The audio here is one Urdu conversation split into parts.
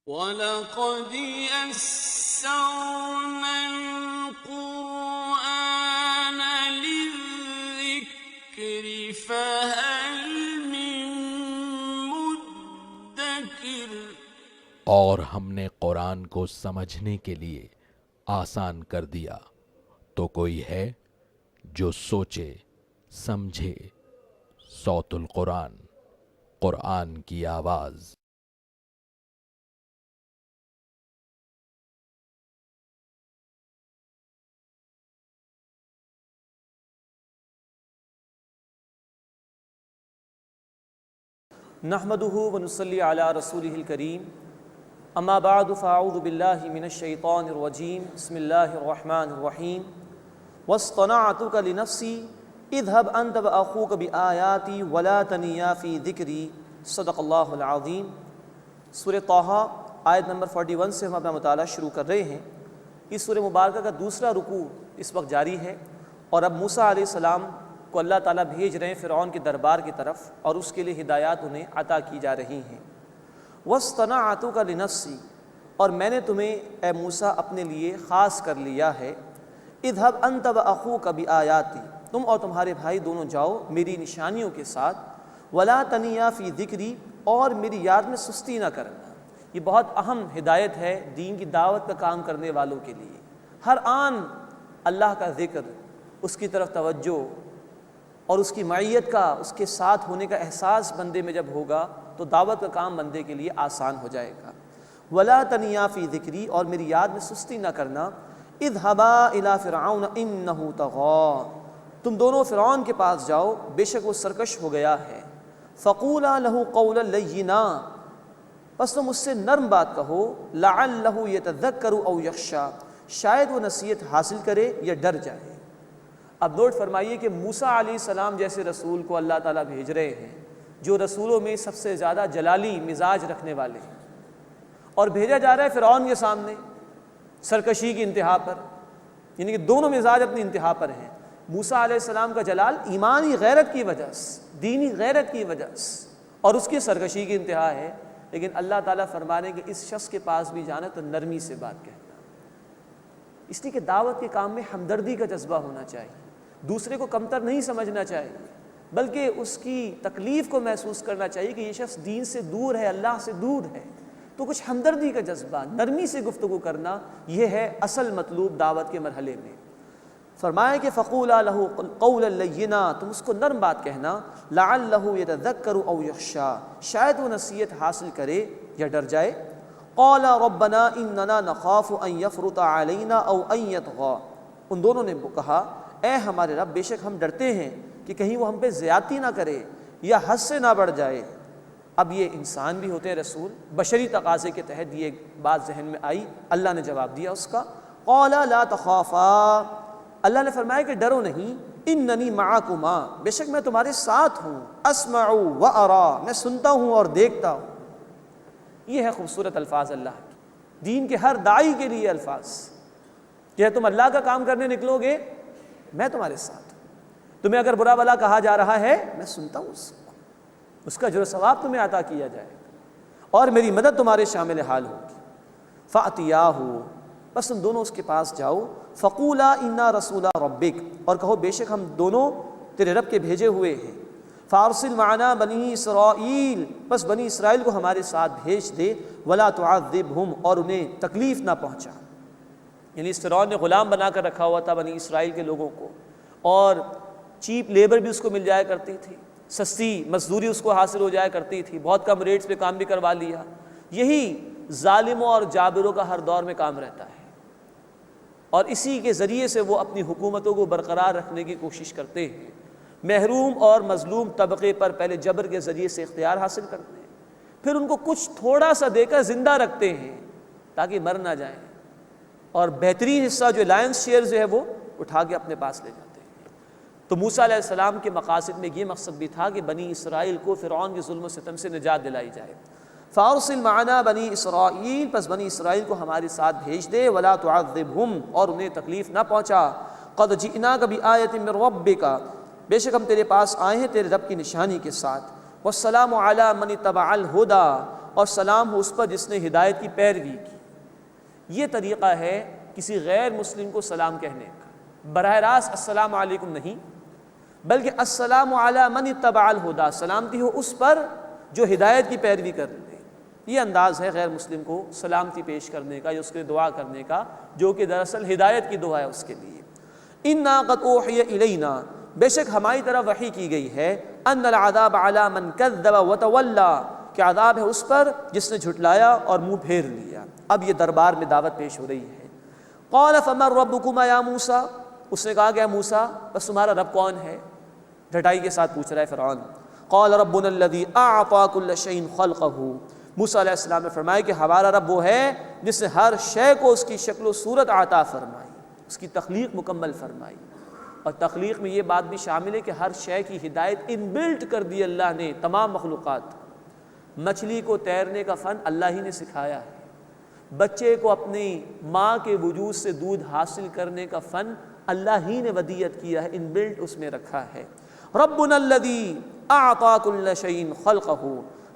وَلَقَدْ يَسَّرْنَا الْقُرْآنَ لِلذِّكْرِ فَهَلْ مِن مُّدَّكِرٍ۔ اور ہم نے قرآن کو سمجھنے کے لیے آسان کر دیا، تو کوئی ہے جو سوچے سمجھے۔ صوت القرآن، قرآن کی آواز۔ نحمده ونصلي على رسوله الكريم اما بعد فاعوذ بالله من الشيطان الرجيم بسم الله الرحمن الرحيم واصطنعتك لنفسي اذهب انت واخوك بآياتي ولا تنيا في ذكري صدق اللہ العظیم۔ سورہ طٰہٰ آیت نمبر 41 سے ہم اپنا مطالعہ شروع کر رہے ہیں۔ اس سورہ مبارکہ کا دوسرا رکوع اس وقت جاری ہے، اور اب موسیٰ علیہ السلام کو اللہ تعالیٰ بھیج رہے ہیں فرعون کے دربار کی طرف، اور اس کے لیے ہدایات انہیں عطا کی جا رہی ہیں۔ وَاصْطَنَعْتُكَ لِنَفْسِي، اور میں نے تمہیں اے موسیٰ اپنے لیے خاص کر لیا ہے۔ اذهب انت واخوك بآیاتی، تم اور تمہارے بھائی دونوں جاؤ میری نشانیوں کے ساتھ۔ وَلَا تَنِيَا فِي ذِكْرِي، اور میری یاد میں سستی نہ کرنا۔ یہ بہت اہم ہدایت ہے دین کی دعوت کا کام کرنے والوں کے لیے۔ ہر آن اللہ کا ذکر، اس کی طرف توجہ اور اس کی معیت کا، اس کے ساتھ ہونے کا احساس بندے میں جب ہوگا تو دعوت کا کام بندے کے لیے آسان ہو جائے گا۔ وَلَا تَنِيَا فِي ذِكْرِي، اور میری یاد میں سستی نہ کرنا۔ اذْهَبَا إِلَىٰ فِرْعَوْنَ إِنَّهُ طَغَىٰ، تم دونوں فرعون کے پاس جاؤ، بے شک وہ سرکش ہو گیا ہے۔ فَقُولَا لَهُ قَوْلًا لَيِّنًا، بس تم اس سے نرم بات کہو۔ لَعَلَّهُ يَتَذَكَّرُ أَوْ يَخْشَىٰ، شاید وہ نصیحت حاصل کرے یا ڈر جائے۔ اب نوٹ فرمائیے کہ موسیٰ علیہ السلام جیسے رسول کو اللہ تعالیٰ بھیج رہے ہیں، جو رسولوں میں سب سے زیادہ جلالی مزاج رکھنے والے ہیں، اور بھیجا جا رہا ہے فرعون کے سامنے سرکشی کی انتہا پر، یعنی کہ دونوں مزاج اپنی انتہا پر ہیں۔ موسیٰ علیہ السلام کا جلال ایمانی غیرت کی وجہ سے، دینی غیرت کی وجہ سے، اور اس کی سرکشی کی انتہا ہے، لیکن اللہ تعالیٰ فرما رہے ہیں کہ اس شخص کے پاس بھی جانا تو نرمی سے بات کہنا، اس لیے کہ دعوت کے کام میں ہمدردی کا جذبہ ہونا چاہیے، دوسرے کو کمتر نہیں سمجھنا چاہیے، بلکہ اس کی تکلیف کو محسوس کرنا چاہیے کہ یہ شخص دین سے دور ہے، اللہ سے دور ہے، تو کچھ ہمدردی کا جذبہ، نرمی سے گفتگو کرنا، یہ ہے اصل مطلوب دعوت کے مرحلے میں۔ فرمایا کہ فَقُولَا لَهُ قَوْلًا لَيِّنًا، تم اس کو نرم بات کہنا۔ لَعَلَّهُ يَتَذَكَّرُ أَوْ يَخْشَىٰ، شاید وہ نصیحت حاصل کرے یا ڈر جائے۔ قَالَ رَبَّنَا إِنَّنَا نَخَافُ أَن يَفْرُطَ عَلَيْنَا أَوْ أَن يَطْغَىٰ، ان دونوں نے کہا اے ہمارے رب، بے شک ہم ڈرتے ہیں کہ کہیں وہ ہم پہ زیادتی نہ کرے یا حد سے نہ بڑھ جائے۔ اب یہ انسان بھی ہوتے ہیں رسول، بشری تقاضے کے تحت یہ بات ذہن میں آئی، اللہ نے جواب دیا اس کا۔ قَالَ لَا تَخَافَا، اللہ نے فرمایا کہ ڈرو نہیں، اِنَّنِي مَعَكُمَا، بے شک میں تمہارے ساتھ ہوں، أَسْمَعُ وَأَرَىٰ، میں سنتا ہوں اور دیکھتا ہوں۔ یہ ہے خوبصورت الفاظ اللہ کے، دین کے ہر داعی کے لیے الفاظ کہ تم اللہ کا کام کرنے نکلو گے میں تمہارے ساتھ ہوں، تمہیں اگر برا بلا کہا جا رہا ہے میں سنتا ہوں اس کا جو ثواب تمہیں عطا کیا جائے گا، اور میری مدد تمہارے شامل حال ہوگی۔ فَأْتِيَاهُ، بس تم دونوں اس کے پاس جاؤ۔ فَقُولَا إِنَّا رَسُولَ رَبِّكَ، اور کہو بے شک ہم دونوں تیرے رب کے بھیجے ہوئے ہیں۔ فَأَرْسِلْ مَعَنَا بَنِي إِسْرَائِیل، بس بنی اسرائیل کو ہمارے ساتھ بھیج دے۔ وَلَا تُعَذِّبْهُمْ، اور انہیں تکلیف نہ پہنچا، یعنی اس فرعون نے غلام بنا کر رکھا ہوا تھا بنی اسرائیل کے لوگوں کو، اور چیپ لیبر بھی اس کو مل جایا کرتی تھی، سستی مزدوری اس کو حاصل ہو جایا کرتی تھی، بہت کم ریٹس پہ کام بھی کروا لیا۔ یہی ظالموں اور جابروں کا ہر دور میں کام رہتا ہے، اور اسی کے ذریعے سے وہ اپنی حکومتوں کو برقرار رکھنے کی کوشش کرتے ہیں۔ محروم اور مظلوم طبقے پر پہلے جبر کے ذریعے سے اختیار حاصل کرتے ہیں، پھر ان کو کچھ تھوڑا سا دے کر زندہ رکھتے ہیں تاکہ مر نہ جائیں، اور بہترین حصہ جو لائنس شیئر جو ہے وہ اٹھا کے اپنے پاس لے جاتے ہیں۔ تو موسیٰ علیہ السلام کے مقاصد میں یہ مقصد بھی تھا کہ بنی اسرائیل کو فرعون کے ظلم و ستم سے نجات دلائی جائے۔ فَأَرْسِلْ مَعَنَا بَنِي إِسْرَائِیل، پس بنی اسرائیل کو ہمارے ساتھ بھیج دے۔ وَلَا تُعَذِّبْهُمْ، اور انہیں تکلیف نہ پہنچا۔ قَدْ جِئْنَاكَ بِآیَةٍ مِّن رَبِّكَ، بے شک ہم تیرے پاس آئے ہیں تیرے رب کی نشانی کے ساتھ۔ وَالسَّلَامُ عَلَىٰ مَنِ اتَّبَعَ الْهُدَىٰ، اور سلام ہو اس پر جس نے ہدایت کی پیروی کی۔ یہ طریقہ ہے کسی غیر مسلم کو سلام کہنے کا، براہ راست السلام علیکم نہیں، بلکہ السلام علی من اتبع الہدی، سلامتی ہو اس پر جو ہدایت کی پیروی کر لے۔ یہ انداز ہے غیر مسلم کو سلامتی پیش کرنے کا یا اس کے دعا کرنے کا، جو کہ دراصل ہدایت کی دعا ہے اس کے لیے۔ انا قد اوحی الینا، بے شک ہماری طرف وحی کی گئی ہے، ان العذاب علی من کذب وتولی، کہ عذاب ہے اس پر جس نے جھٹلایا اور منہ پھیر لیا۔ اب یہ دربار میں دعوت پیش ہو رہی ہے۔ قال فمن ربکما یا موسیٰ، اس نے کہا کہ اے موسیٰ بس تمہارا رب کون ہے؟ ڈھٹائی کے ساتھ پوچھ رہا ہے فرعون۔ قال ربنا الذی اعطى كل شیء خلقہ، موسیٰ علیہ السلام نے فرمایا کہ ہمارا رب وہ ہے جس نے ہر شے کو اس کی شکل و صورت عطا فرمائی، اس کی تخلیق مکمل فرمائی۔ اور تخلیق میں یہ بات بھی شامل ہے کہ ہر شے کی ہدایت ان بلٹ کر دی اللہ نے تمام مخلوقات۔ مچھلی کو تیرنے کا فن اللہ ہی نے سکھایا ہے، بچے کو اپنی ماں کے وجود سے دودھ حاصل کرنے کا فن اللہ ہی نے ودیت کیا ہے، ان بلٹ اس میں رکھا ہے۔ ربنا الذی اعطى كل شیء خلقہ،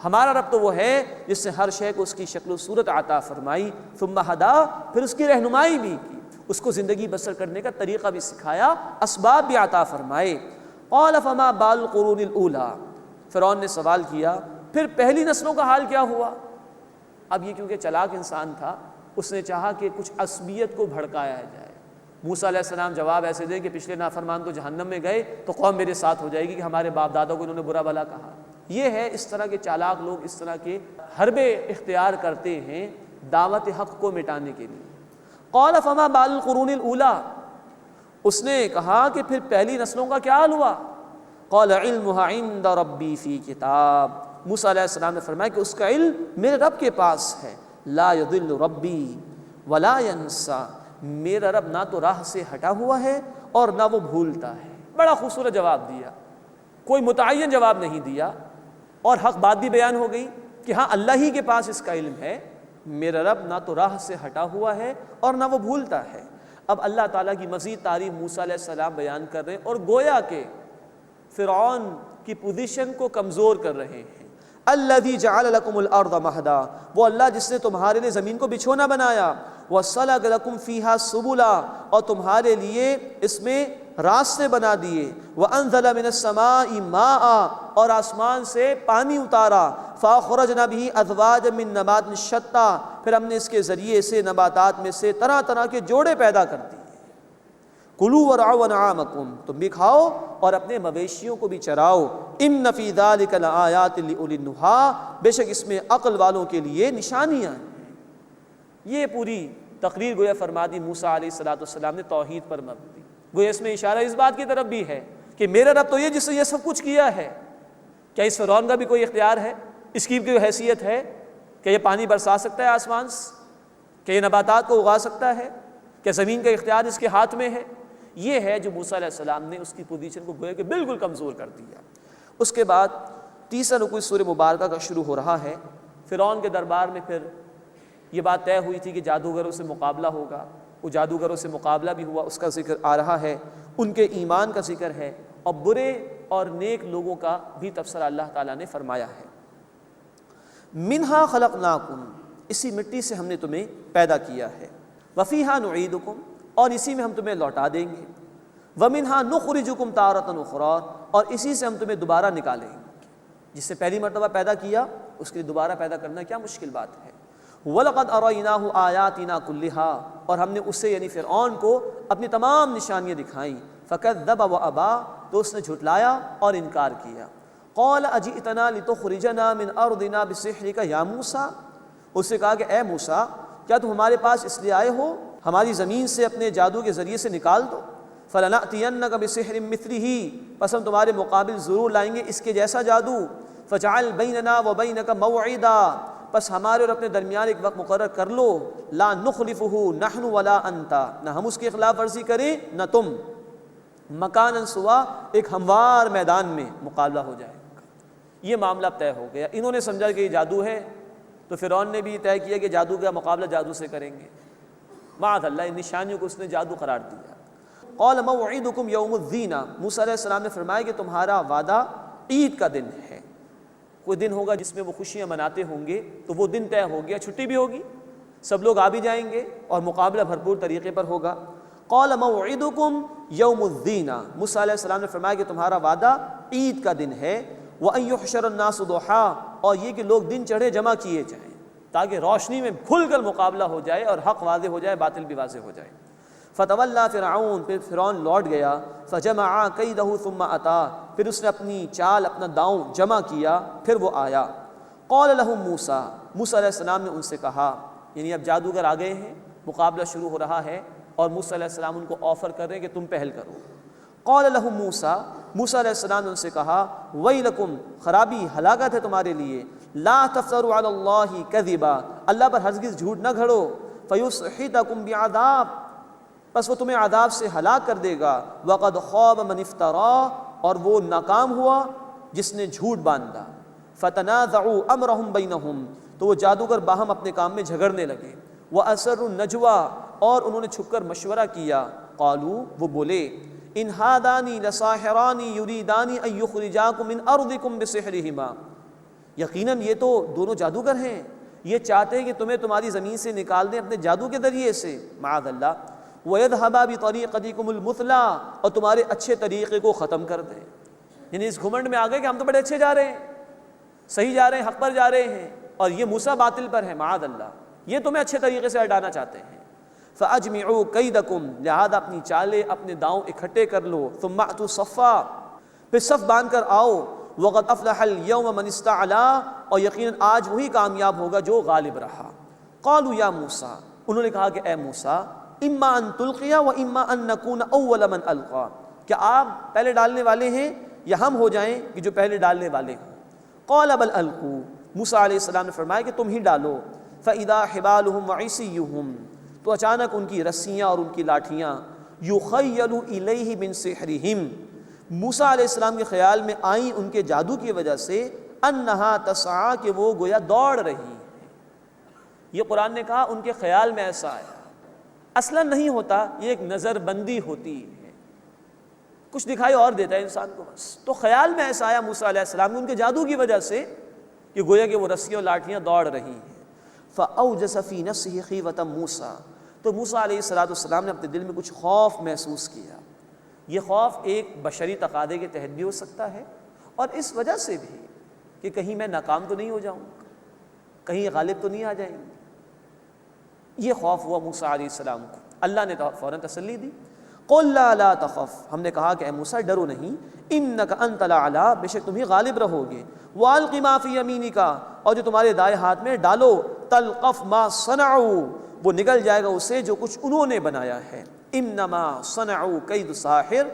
ہمارا رب تو وہ ہے جس نے ہر شے کو اس کی شکل و صورت عطا فرمائی، ثم ہدا، پھر اس کی رہنمائی بھی کی، اس کو زندگی بسر کرنے کا طریقہ بھی سکھایا، اسباب بھی عطا فرمائے۔ قال فما بال القرون الاولی، فرعون نے سوال کیا پھر پہلی نسلوں کا حال کیا ہوا؟ اب یہ کیونکہ چلاک انسان تھا، اس نے چاہا کہ کچھ عصبیت کو بھڑکایا جائے۔ موسیٰ علیہ السلام جواب ایسے دیں کہ پچھلے نافرمان تو جہنم میں گئے تو قوم میرے ساتھ ہو جائے گی کہ ہمارے باپ دادوں کو انہوں نے برا بھلا کہا۔ یہ ہے اس طرح کے چالاک لوگ اس طرح کے حربے اختیار کرتے ہیں دعوت حق کو مٹانے کے لیے۔ قال فما بال القرون الاولی، اس نے کہا کہ پھر پہلی نسلوں کا کیا حال ہوا؟ قال علمها عند ربی فی کتاب، موسیٰ علیہ السلام نے فرمایا کہ اس کا علم میرے رب کے پاس ہے۔ لا یضل ربی ولا ینسیٰ، میرا رب نہ تو راہ سے ہٹا ہوا ہے اور نہ وہ بھولتا ہے۔ بڑا خوبصورت جواب دیا، کوئی متعین جواب نہیں دیا، اور حق بات بھی بیان ہو گئی کہ ہاں اللہ ہی کے پاس اس کا علم ہے، میرا رب نہ تو راہ سے ہٹا ہوا ہے اور نہ وہ بھولتا ہے۔ اب اللہ تعالیٰ کی مزید تعریف موسیٰ علیہ السلام بیان کر رہے ہیں اور گویا کہ فرعون کی پوزیشن کو کمزور کر رہے ہیں۔ الذی جعل لکم الارض مہدا، وہ اللہ جس نے تمہارے لیے زمین کو بچھونا بنایا، وسلک لکم فیہا سبلا، اور تمہارے لیے اس میں راستے بنا دیے، وانزل من السماء ماء، اور آسمان سے پانی اتارا، فاخرجنا به ازواجا من نبات شتى، پھر ہم نے اس کے ذریعے سے نباتات میں سے طرح طرح کے جوڑے پیدا کر دیے۔ کلوا ورعوا انعامکم، تم بھی کھاؤ اور اپنے مویشیوں کو بھی چراؤ۔ ان فی ذلک لآیات لأولی النہی، بے شک اس میں عقل والوں کے لیے نشانیاں ہیں۔ یہ پوری تقریر گویا فرما دی موسیٰ علیہ السلام نے توحید پر مبنی، گویا اس میں اشارہ اس بات کی طرف بھی ہے کہ میرا رب تو یہ جس نے یہ سب کچھ کیا ہے۔ کیا اس فرعون کا بھی کوئی اختیار ہے؟ اس کی کوئی حیثیت ہے کہ یہ پانی برسا سکتا ہے آسمان سے؟ کہ یہ نباتات کو اگا سکتا ہے؟ کیا زمین کا اختیار اس کے ہاتھ میں ہے؟ یہ ہے جو موسیٰ علیہ السلام نے اس کی پوزیشن کو گویا کہ بالکل کمزور کر دیا۔ اس کے بعد تیسرا رکوع سورہ مبارکہ کا شروع ہو رہا ہے۔ فرعون کے دربار میں پھر یہ بات طے ہوئی تھی کہ جادوگروں سے مقابلہ ہوگا، وہ جادوگروں سے مقابلہ بھی ہوا، اس کا ذکر آ رہا ہے، ان کے ایمان کا ذکر ہے، اور برے اور نیک لوگوں کا بھی تبصرہ اللہ تعالیٰ نے فرمایا ہے۔ منہا خلقناکم، اسی مٹی سے ہم نے تمہیں پیدا کیا ہے، وفیہا نعیدکم، اور اسی میں ہم تمہیں لوٹا دیں گے، ومنہا نخرجکم تارۃ اخری، اور اسی سے ہم تمہیں دوبارہ نکالیں گے۔ جس سے پہلی مرتبہ پیدا کیا اس کے لیے دوبارہ پیدا کرنا کیا مشکل بات ہے۔ وَلَقَدْ أَرَيْنَاهُ آيَاتِنَا كُلِّهَا، اور ہم نے اسے یعنی فرعون کو اپنی تمام نشانیاں دکھائیں، فَكَذَّبَ وَأَبَى، تو اس نے جھٹلایا اور انکار کیا۔ قَالَ أَجِئْتَنَا لِتُخْرِجَنَا مِنْ أَرْضِنَا بِسِحْرِكَ يَا مُوسَىٰ، اس سے کہا کہ اے موسیٰ کیا تم ہمارے پاس اس لیے آئے ہو ہماری زمین سے اپنے جادو کے ذریعے سے نکال دو؟ فَلَنَأْتِيَنَّكَ بِسِحْرٍ مِثْلِهِ، پس ہم تمہارے مقابل ضرور لائیں گے اس کے جیسا جادو۔ فَاجْعَلْ بَيْنَنَا وَبَيْنَكَ مَوْعِدًا، پس ہمارے اور اپنے درمیان ایک وقت مقرر کر لو، لا نخلفه نحن ولا انت، نہ ہم اس کی خلاف ورزی کریں نہ تم، مکانا سوا، ایک ہموار میدان میں مقابلہ ہو جائے گا۔ یہ معاملہ طے ہو گیا۔ انہوں نے سمجھا کہ یہ جادو ہے، تو فرعون نے بھی طے کیا کہ جادو کا مقابلہ جادو سے کریں گے۔ معاذ اللہ، ان نشانیوں کو اس نے جادو قرار دیا۔ قال موعدکم یوم الزینہ، موسیٰ علیہ السلام نے فرمایا کہ تمہارا وعدہ عید کا دن ہے۔ کوئی دن ہوگا جس میں وہ خوشیاں مناتے ہوں گے، تو وہ دن طے ہو گیا، چھٹی بھی ہوگی، سب لوگ آ بھی جائیں گے اور مقابلہ بھرپور طریقے پر ہوگا۔ قال موعدکم یوم الزینہ، موسیٰ علیہ السلام نے فرمایا کہ تمہارا وعدہ عید کا دن ہے، وَأَن يُحْشَرَ النَّاسُ ضُحًى، اور یہ کہ لوگ دن چڑھے جمع کیے جائیں تاکہ روشنی میں کھل کر مقابلہ ہو جائے اور حق واضح ہو جائے، باطل بھی واضح ہو جائے۔ فتولیٰ فرعون، پھر فرعون لوٹ گیا، فجمع کیدہ ثم اتی، پھر اس نے اپنی چال، اپنا داؤں جمع کیا، پھر وہ آیا۔ قال لهم موسیٰ، موسیٰ علیہ السلام نے ان سے کہا، یعنی اب جادوگر آ گئے ہیں، مقابلہ شروع ہو رہا ہے اور موسیٰ علیہ السلام ان کو آفر کر رہے ہیں کہ تم پہل کرو۔ قال لهم موسیٰ، موسیٰ علیہ السلام نے ان سے کہا، ویلکم، خرابی، ہلاکت ہے تمہارے لیے، لا تفتروا علی اللہ کذبا، اللہ پر ہرگز جھوٹ نہ گھڑو، فیسحتکم بعذاب، پس وہ تمہیں عذاب سے ہلاک کر دے گا، وقد خاب من افترا، اور وہ ناکام ہوا جس نے جھوٹ باندھا۔ فتنازعوا امرهم بینہم، تو وہ جادوگر باہم اپنے کام میں جھگڑنے لگے۔ واسروا النجوى، اور انہوں نے چھپ کر مشورہ کیا۔ قالوا، وہ بولے، ان هذان لساحران یریدان ان یخرجاکم من ارضکم بسحرہما، یقیناً یہ تو دونوں جادوگر ہیں، یہ چاہتے ہیں کہ تمہیں تمہاری زمین سے نکال دیں اپنے جادو کے ذریعے سے، معاذ اللہ، وَيَذْهَبَا بِطَرِيقَتِكُمُ الْمُثْلَىٰ، اور تمہارے اچھے طریقے کو ختم کر دیں۔ یعنی اس گھمنڈ میں آ گئے کہ ہم تو بڑے اچھے جا رہے ہیں، صحیح جا رہے ہیں، حق پر جا رہے ہیں، اور یہ موسیٰ باطل پر ہے، معاذ اللہ، یہ تمہیں اچھے طریقے سے ہٹانا چاہتے ہیں۔ فَأَجْمِعُوا كَيْدَكُمْ، لہذا اپنی چالیں، اپنے داؤں اکٹھے کر لو، ثُمَّ اَأْتُوا صَفًّا، پھر صف باندھ کر آؤ، وَقَدْ أَفْلَحَ الْيَوْمَ مَنِ اسْتَعْلَىٰ، اور یقیناً آج وہی کامیاب ہوگا جو غالب رہا۔ قالوا یا موسیٰ، انہوں نے کہا کہ اے موسیٰ، اما ان تلقیا و اما ان نکون اول من القا، کیا آپ پہلے ڈالنے والے ہیں یا ہم ہو جائیں کہ جو پہلے ڈالنے والے ہوں؟ قال بل القوا، موسیٰ علیہ السلام نے فرمایا کہ تم ہی ڈالو۔ فاذا حبالهم وعصیهم، تو اچانک ان کی رسیاں اور ان کی لاٹھیاں، یخیل الیہ من سحرہم، موسیٰ علیہ السلام کے خیال میں آئیں ان کے جادو کی وجہ سے، انہا تسعی، کہ وہ گویا دوڑ رہی ہیں۔ یہ قرآن نے کہا ان کے خیال میں ایسا آیا، اصلاً نہیں ہوتا، یہ ایک نظر بندی ہوتی ہے، کچھ دکھائی اور دیتا ہے انسان کو بس، تو خیال میں ایسا آیا موسیٰ علیہ السلام نے ان کے جادو کی وجہ سے کہ گویا کہ وہ رسیاں اور لاٹھیاں دوڑ رہی ہیں۔ فأوجس فی نفسہ خیفۃ موسیٰ، تو موسیٰ علیہ السلام نے اپنے دل میں کچھ خوف محسوس کیا۔ یہ خوف ایک بشری تقاضے کے تحت بھی ہو سکتا ہے، اور اس وجہ سے بھی کہ کہیں میں ناکام تو نہیں ہو جاؤں، کہیں غالب تو نہیں آ جائیں گے، یہ خوف ہوا موسیٰ علیہ السلام کو۔ اللہ نے فوراً تسلی دی، قل لا تخف، ہم نے کہا کہ اے موسیٰ ڈرو نہیں، انک انت الاعلی، بے شک تم ہی غالب رہو گے، والق ما فی یمینک، اور جو تمہارے دائیں ہاتھ میں ڈالو، تلقف ما صنعوا، وہ نگل جائے گا اسے جو کچھ انہوں نے بنایا ہے، انما صنعوا کید ساحر،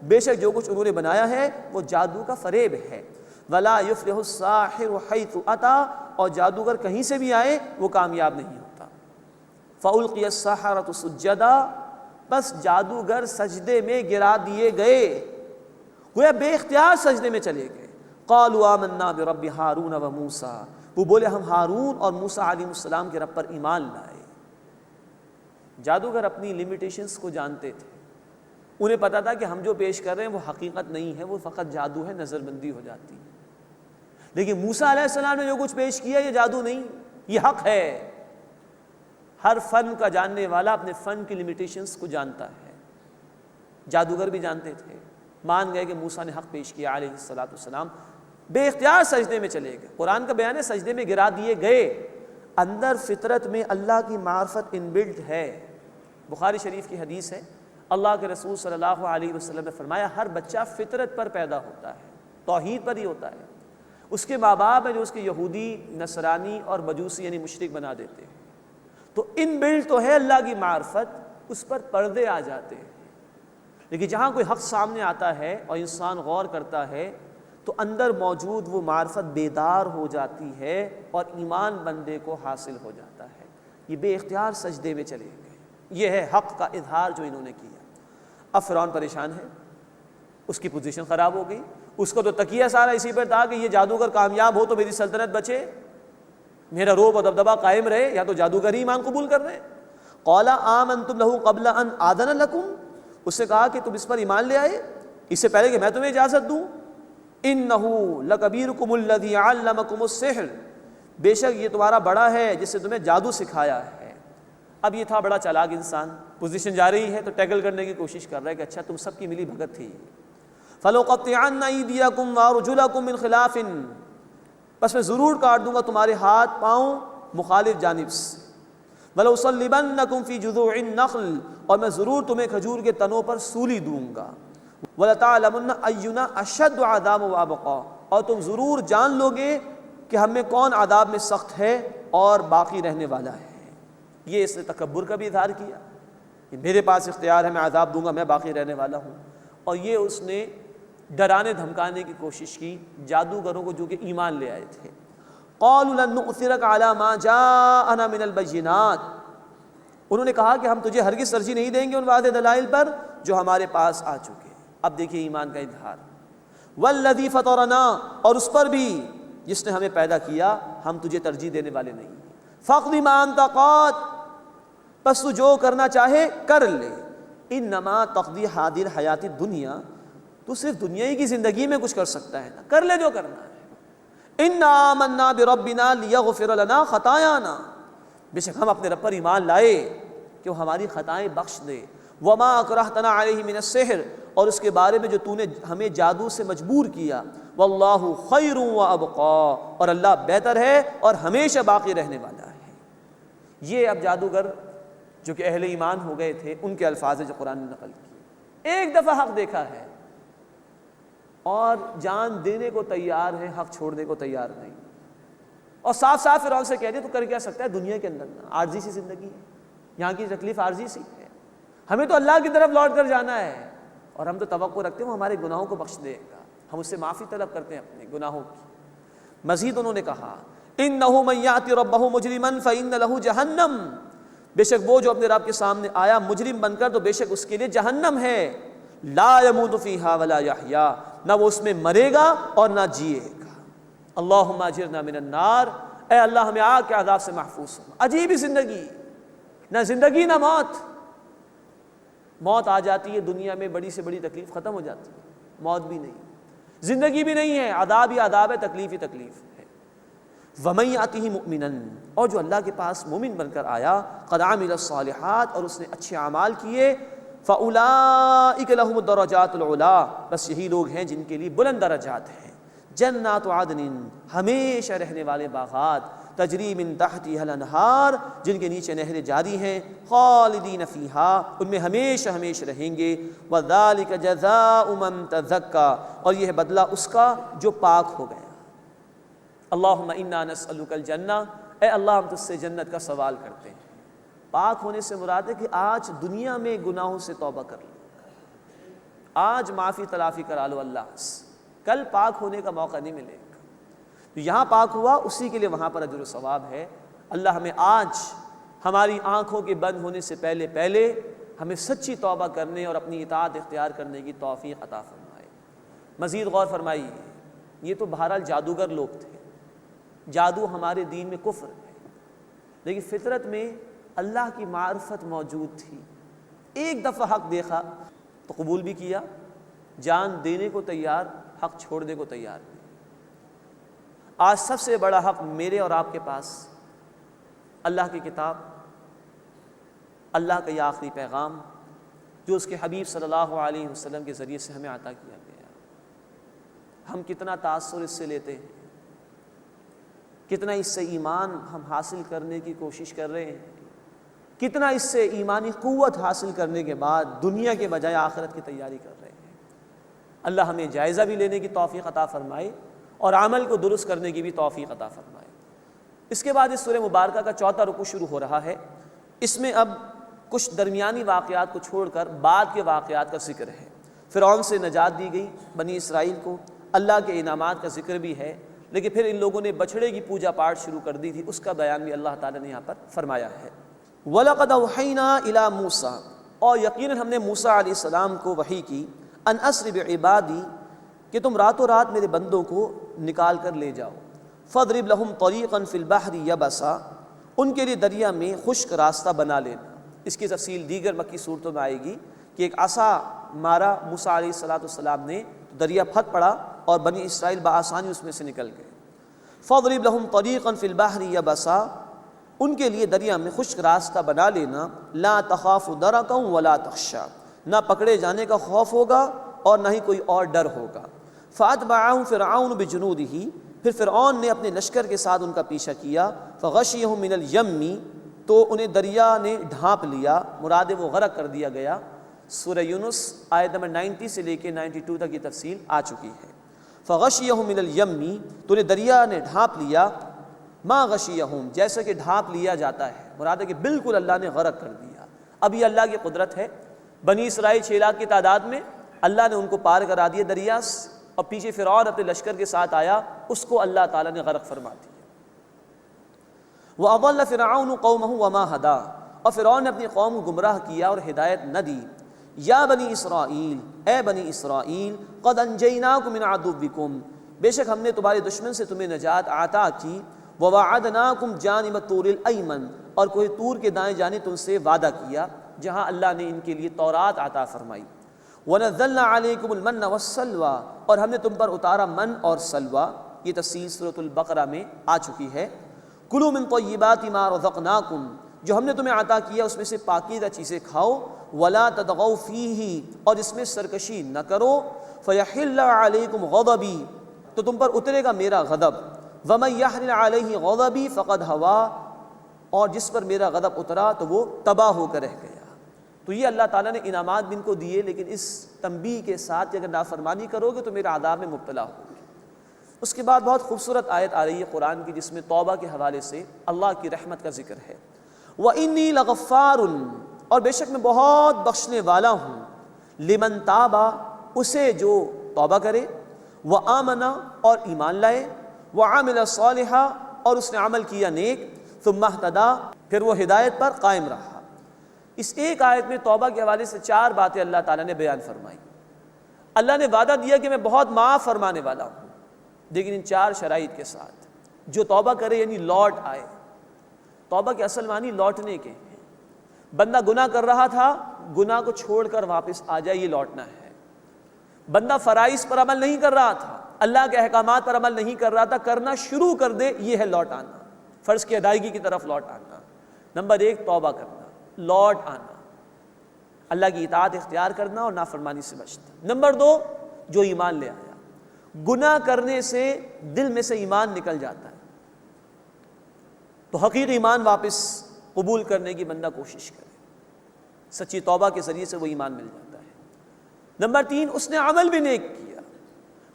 بے شک جو کچھ انہوں نے بنایا ہے وہ جادو کا فریب ہے، ولا یفلح الساحر حیث اتی، اور جادوگر کہیں سے بھی آئے وہ کامیاب نہیں ہوتا۔ فَأُلْقِيَ السَّحَرَةُ سُجَّدًا، بس جادوگر سجدے میں گرا دیے گئے، گویا بے اختیار سجدے میں چلے گئے۔ قَالُوا آمَنَّا بِرَبِّ ہارون وموسیٰ، وہ بولے ہم ہارون اور موسیٰ علیہ السلام کے رب پر ایمان لائے۔ جادوگر اپنی لیمیٹیشنز کو جانتے تھے، انہیں پتا تھا کہ ہم جو پیش کر رہے ہیں وہ حقیقت نہیں ہے، وہ فقط جادو ہے، نظر بندی ہو جاتی ہے۔ لیکن موسیٰ علیہ السلام نے جو کچھ پیش کیا یہ جادو نہیں، یہ حق ہے۔ ہر فن کا جاننے والا اپنے فن کی لیمیٹیشنز کو جانتا ہے، جادوگر بھی جانتے تھے، مان گئے کہ موسیٰ نے حق پیش کیا علیہ السلام، بے اختیار سجدے میں چلے گئے۔ قرآن کا بیان ہے سجدے میں گرا دیے گئے، اندر فطرت میں اللہ کی معرفت ان بلٹ ہے۔ بخاری شریف کی حدیث ہے، اللہ کے رسول صلی اللہ علیہ وسلم نے فرمایا ہر بچہ فطرت پر پیدا ہوتا ہے، توحید پر ہی ہوتا ہے، اس کے ماں باپ ہیں جو اس کے یہودی، نصرانی اور مجوسی یعنی مشرک بنا دیتے ہیں، تو ان بلڈ تو ہے اللہ کی معرفت، اس پر پردے آ جاتے ہیں۔ لیکن جہاں کوئی حق سامنے آتا ہے اور انسان غور کرتا ہے تو اندر موجود وہ معرفت بیدار ہو جاتی ہے اور ایمان بندے کو حاصل ہو جاتا ہے۔ یہ بے اختیار سجدے میں چلے گئے، یہ ہے حق کا اظہار جو انہوں نے کیا۔ اب فرعون پریشان ہے، اس کی پوزیشن خراب ہو گئی، اس کو تو تکیہ سارا اسی پر تھا کہ یہ جادوگر کامیاب ہو تو میری سلطنت بچے، میرا روب و دبدبہ قائم رہے، یا تو جادوگر ہی ایمان قبول کر رہے۔ قال آمنتم لہ قبل ان آذن لکم، اس سے کہا کہ تم اس پر ایمان لے آئے اس سے پہلے کہ میں تمہیں اجازت دوں۔ انہو لکبیرکم الذی علمکم السحر، بے شک یہ تمہارا بڑا ہے جس نے تمہیں جادو سکھایا ہے۔ اب یہ تھا بڑا چالاک انسان، پوزیشن جا رہی ہے تو ٹیکل کرنے کی کوشش کر رہا ہے کہ اچھا تم سب کی ملی بھگت تھی۔ فَلَوْقَطِّعَنَّ أَيْدِيَكُمْ وَأَرْجُلَكُمْ مِنْ خِلَافٍ، بس میں ضرور کاٹ دوں گا تمہارے ہاتھ پاؤں مخالف جانب سے۔ وَلَأُصَلِّبَنَّكُمْ فِي جُذُوعِ النَّخْلِ، اور میں ضرور تمہیں کھجور کے تنوں پر سولی دوں گا۔ وَلَتَعْلَمُنَّ أَيُّنَا أَشَدُّ عَذَابًا وَأَبْقَىٰ، اور تم ضرور جان لو گے کہ ہم میں کون عذاب میں سخت ہے اور باقی رہنے والا ہے۔ یہ اس نے تکبر کا بھی اظہار کیا کہ میرے پاس اختیار ہے، میں عذاب دوں گا، میں باقی رہنے والا ہوں۔ اور یہ اس نے ڈرانے دھمکانے کی کوشش کی جادوگروں کو جو کہ ایمان لے آئے تھے۔ قَالُوا لَن نُؤْثِرَكَ عَلَىٰ مَا جَاءَنَا مِنَ الْبَيِّنَاتِ، انہوں نے کہا کہ ہم تجھے ہرگز ترجیح نہیں دیں گے ان واضح دلائل پر جو ہمارے پاس آ چکے۔ اب دیکھیے ایمان کا اظہار۔ وَالَّذِي فَطَرَنَا، اور اس پر بھی جس نے ہمیں پیدا کیا ہم تجھے ترجیح دینے والے نہیں۔ فَاقْضِ مَا أَنْتَ قَاضٍ، پس تو جو کرنا چاہے کر لے۔ انما تقضی حاضر حیات دنیا، تو صرف دنیا ہی کی زندگی میں کچھ کر سکتا ہے نا، کر لے جو کرنا ہے۔ انا آمنا بربنا لیغفر لنا خطایانا، بے شک ہم اپنے رب پر ایمان لائے کہ وہ ہماری خطائیں بخش دے۔ وما اکرہتنا علیہ من السحر، اور اس کے بارے میں جو تو نے ہمیں جادو سے مجبور کیا۔ واللہ خیر وابقا، اور اللہ بہتر ہے اور ہمیشہ باقی رہنے والا ہے۔ یہ اب جادوگر جو کہ اہل ایمان ہو گئے تھے ان کے الفاظ جو قرآن نے نقل کیے، ایک دفعہ حق دیکھا ہے اور جان دینے کو تیار ہے، حق چھوڑنے کو تیار نہیں، اور صاف صاف فرعون سے کہہ دیا تو کر کیا سکتا ہے، دنیا کے اندر عارضی سی زندگی ہے، یہاں کی تکلیف عارضی سی ہے، ہمیں تو اللہ کی طرف لوٹ کر جانا ہے، اور ہم تو توقع رکھتے ہیں وہ ہمارے گناہوں کو بخش دے گا، ہم اس سے معافی طلب کرتے ہیں اپنے گناہوں کی۔ مزید انہوں نے کہا انہ من یأتی ربہ مجرما فإن لہ جہنم، بے شک وہ جو اپنے رب کے سامنے آیا مجرم بن کر تو بے شک اس کے لیے جہنم ہے۔ لا يموت فیہا ولا یحیا، نہ وہ اس میں مرے گا اور نہ جیے گا۔ اللہم اجرنا من النار، اے اللہ ہمیں آگ کے عذاب سے محفوظ ہو۔ عجیب ہی زندگی، نہ زندگی نہ موت۔ موت آ جاتی ہے دنیا میں، بڑی سے بڑی تکلیف ختم ہو جاتی ہے، موت بھی نہیں، زندگی بھی نہیں ہے، عذاب ہی عذاب ہے، تکلیف ہی تکلیف ہے۔ وَمَن يَأْتِهِ مُؤْمِنًا، اور جو اللہ کے پاس مومن بن کر آیا، قَدْ عَمِلَ الصَّالِحَاتِ، اور اس نے اچھے اعمال کیے، فَأُولَٰئِكَ لَهُمُ الدَّرَجَاتُ الْعُلَىٰ، بس یہی لوگ ہیں جن کے لیے بلند درجات ہیں۔ جنات عدن، ہمیشہ رہنے والے باغات، تجری من تحتها الانہار، جن کے نیچے نہریں جاری ہیں، خالدین فیہا، ان میں ہمیشہ ہمیشہ رہیں گے۔ وَذَلِكَ جَزَاءُ مَن تَزَكَّىٰ، اور یہ ہے بدلہ اس کا جو پاک ہو گیا۔ اللہم انا نسألک الجنہ، اے اللہ ہم تجھ سے جنت کا سوال کرتے ہیں۔ پاک ہونے سے مراد ہے کہ آج دنیا میں گناہوں سے توبہ کر لو، آج معافی تلافی کرا لو اللہ سے، کل پاک ہونے کا موقع نہیں ملے گا۔ تو یہاں پاک ہوا اسی کے لیے وہاں پر اجر و ثواب ہے۔ اللہ ہمیں آج ہماری آنکھوں کے بند ہونے سے پہلے ہمیں سچی توبہ کرنے اور اپنی اطاعت اختیار کرنے کی توفیق عطا فرمائے۔ مزید غور فرمائیے، یہ تو بہرحال جادوگر لوگ تھے، جادو ہمارے دین میں کفر ہے، لیکن فطرت میں اللہ کی معرفت موجود تھی۔ ایک دفعہ حق دیکھا تو قبول بھی کیا، جان دینے کو تیار، حق چھوڑنے کو تیار نہیں۔ آج سب سے بڑا حق میرے اور آپ کے پاس اللہ کی کتاب، اللہ کا یہ آخری پیغام جو اس کے حبیب صلی اللہ علیہ وسلم کے ذریعے سے ہمیں عطا کیا گیا۔ ہم کتنا تاثر اس سے لیتے ہیں، کتنا اس سے ایمان ہم حاصل کرنے کی کوشش کر رہے ہیں، کتنا اس سے ایمانی قوت حاصل کرنے کے بعد دنیا کے بجائے آخرت کی تیاری کر رہے ہیں۔ اللہ ہمیں جائزہ بھی لینے کی توفیق عطا فرمائے اور عمل کو درست کرنے کی بھی توفیق عطا فرمائے۔ اس کے بعد اس سورہ مبارکہ کا چوتھا رکوع شروع ہو رہا ہے۔ اس میں اب کچھ درمیانی واقعات کو چھوڑ کر بعد کے واقعات کا ذکر ہے۔ فرعون سے نجات دی گئی بنی اسرائیل کو، اللہ کے انعامات کا ذکر بھی ہے، لیکن پھر ان لوگوں نے بچھڑے کی پوجا پاٹ شروع کر دی تھی، اس کا بیان بھی اللہ تعالیٰ نے یہاں پر فرمایا ہے۔ وَلَقَدْ أَوْحَيْنَا إِلَىٰ مُوسَىٰ، اور یقیناً ہم نے موسیٰ علیہ السلام کو وحی کی، أَنْ أَسْرِ بِعِبَادِي، کہ تم راتوں رات میرے بندوں کو نکال کر لے جاؤ، فَاضْرِبْ لَهُمْ طَرِيقًا فِي الْبَحْرِ يَبَسًا، ان کے لیے دریا میں خشک راستہ بنا لینا۔ اس کی تفصیل دیگر مکی صورتوں میں آئے گی کہ ایک عصا مارا موسیٰ علیہ السلام نے، دریا پھٹ پڑا اور بنی اسرائیل بآسانی اس میں سے نکل گئے۔ فاضرب لهم طریقا فی البحر یبسا، ان کے لیے دریا میں خشک راستہ بنا لینا، لا تخاف درکا ولا تخشا، نہ پکڑے جانے کا خوف ہوگا اور نہ ہی کوئی اور ڈر ہوگا۔ فاتبعهم فرعون بجنودہ، پھر فرعون نے اپنے لشکر کے ساتھ ان کا پیچھا کیا، فغشیہم من الیم، تو انہیں دریا نے ڈھانپ لیا، مراد وہ غرق کر دیا گیا۔ سورہ یونس آیت نمبر 90 سے لے کے 92 تک یہ تفصیل آ چکی ہے۔ فغشیہم من الیم، تو انہیں دریا نے ڈھانپ لیا، ما غشیہم، جیسا کہ ڈھانپ لیا جاتا ہے، مراد ہے کہ بالکل اللہ نے غرق کر دیا۔ اب یہ اللہ کی قدرت ہے، بنی اسرائیل 6 لاکھ کی تعداد میں اللہ نے ان کو پار کرا دیا دریا سے، اور پیچھے فرعون اپنے لشکر کے ساتھ آیا، اس کو اللہ تعالیٰ نے غرق فرما دیا۔ وَأَضَلَّ فِرْعَوْنُ قَوْمَهُ وَمَا هَدَىٰ، اور فرعون نے اپنی قوم کو گمراہ کیا اور ہدایت نہ دی۔ یا بنی اسرائیل، اے بنی اسرائیل، قد انجیناکم من عدوکم، بے شک ہم نے تمہارے دشمن سے تمہیں نجات عطا کی۔ وَوَعَدْنَاكُمْ جَانِبَ الطُّورِ الْأَيْمَنِ، اور کوہ طور کے دائیں جانب تم سے وعدہ کیا، جہاں اللہ نے ان کے لیے تورات عطا فرمائی۔ وَنَزَّلْنَا عَلَيْكُمُ الْمَنَّ وَالسَّلْوَىٰ، اور ہم نے تم پر اتارا من اور سلوہ، یہ تفصیل سورۃ البقرہ میں آ چکی ہے۔ کلوا من طیبات ما رزقناکم، جو ہم نے تمہیں عطا کیا اس میں سے پاکیزہ چیزیں کھاؤ۔ ولا تطغوا فیہ، اور اس میں سرکشی نہ کرو۔ فیحل علیکم غضبی، تو تم پر اترے گا میرا غضب۔ ومن یحلل علیہ غضبی فقد ہوا، اور جس پر میرا غضب اترا تو وہ تباہ ہو کر رہ گیا۔ تو یہ اللہ تعالیٰ نے انعامات بھی ان کو دیے، لیکن اس تنبیہ کے ساتھ کہ اگر نافرمانی کرو گے تو میرا عذاب میں مبتلا ہوگے۔ اس کے بعد بہت خوبصورت آیت آ رہی ہے قرآن کی، جس میں توبہ کے حوالے سے اللہ کی رحمت کا ذکر ہے۔ وَإِنِّي لَغَفَّارٌ، اور بے شک میں بہت بخشنے والا ہوں، لمن تابا، اسے جو توبہ کرے، وآمن، اور ایمان لائے، وعمل صالحا، اور اس نے عمل کیا نیک، ثم اہتدی، پھر وہ ہدایت پر قائم رہا۔ اس ایک آیت میں توبہ کے حوالے سے 4 باتیں اللہ تعالیٰ نے بیان فرمائی۔ اللہ نے وعدہ دیا کہ میں بہت معاف فرمانے والا ہوں، لیکن ان 4 شرائط کے ساتھ۔ جو توبہ کرے یعنی لوٹ آئے، توبہ کے اصل معنی لوٹنے کے ہیں۔ بندہ گناہ کر رہا تھا، گناہ کو چھوڑ کر واپس آ جائے، یہ لوٹنا ہے۔ بندہ فرائض پر عمل نہیں کر رہا تھا، اللہ کے احکامات پر عمل نہیں کر رہا تھا، کرنا شروع کر دے، یہ ہے لوٹ آنا، فرض کی ادائیگی کی طرف لوٹ آنا۔ نمبر 1 توبہ کرنا، لوٹ آنا، اللہ کی اطاعت اختیار کرنا اور نافرمانی سے بچنا۔ نمبر 2 جو ایمان لے آیا، گناہ کرنے سے دل میں سے ایمان نکل جاتا ہے، تو حقیقی ایمان واپس قبول کرنے کی بندہ کوشش کرے، سچی توبہ کے ذریعے سے وہ ایمان مل جاتا ہے۔ نمبر 3 اس نے عمل بھی نیک کیا،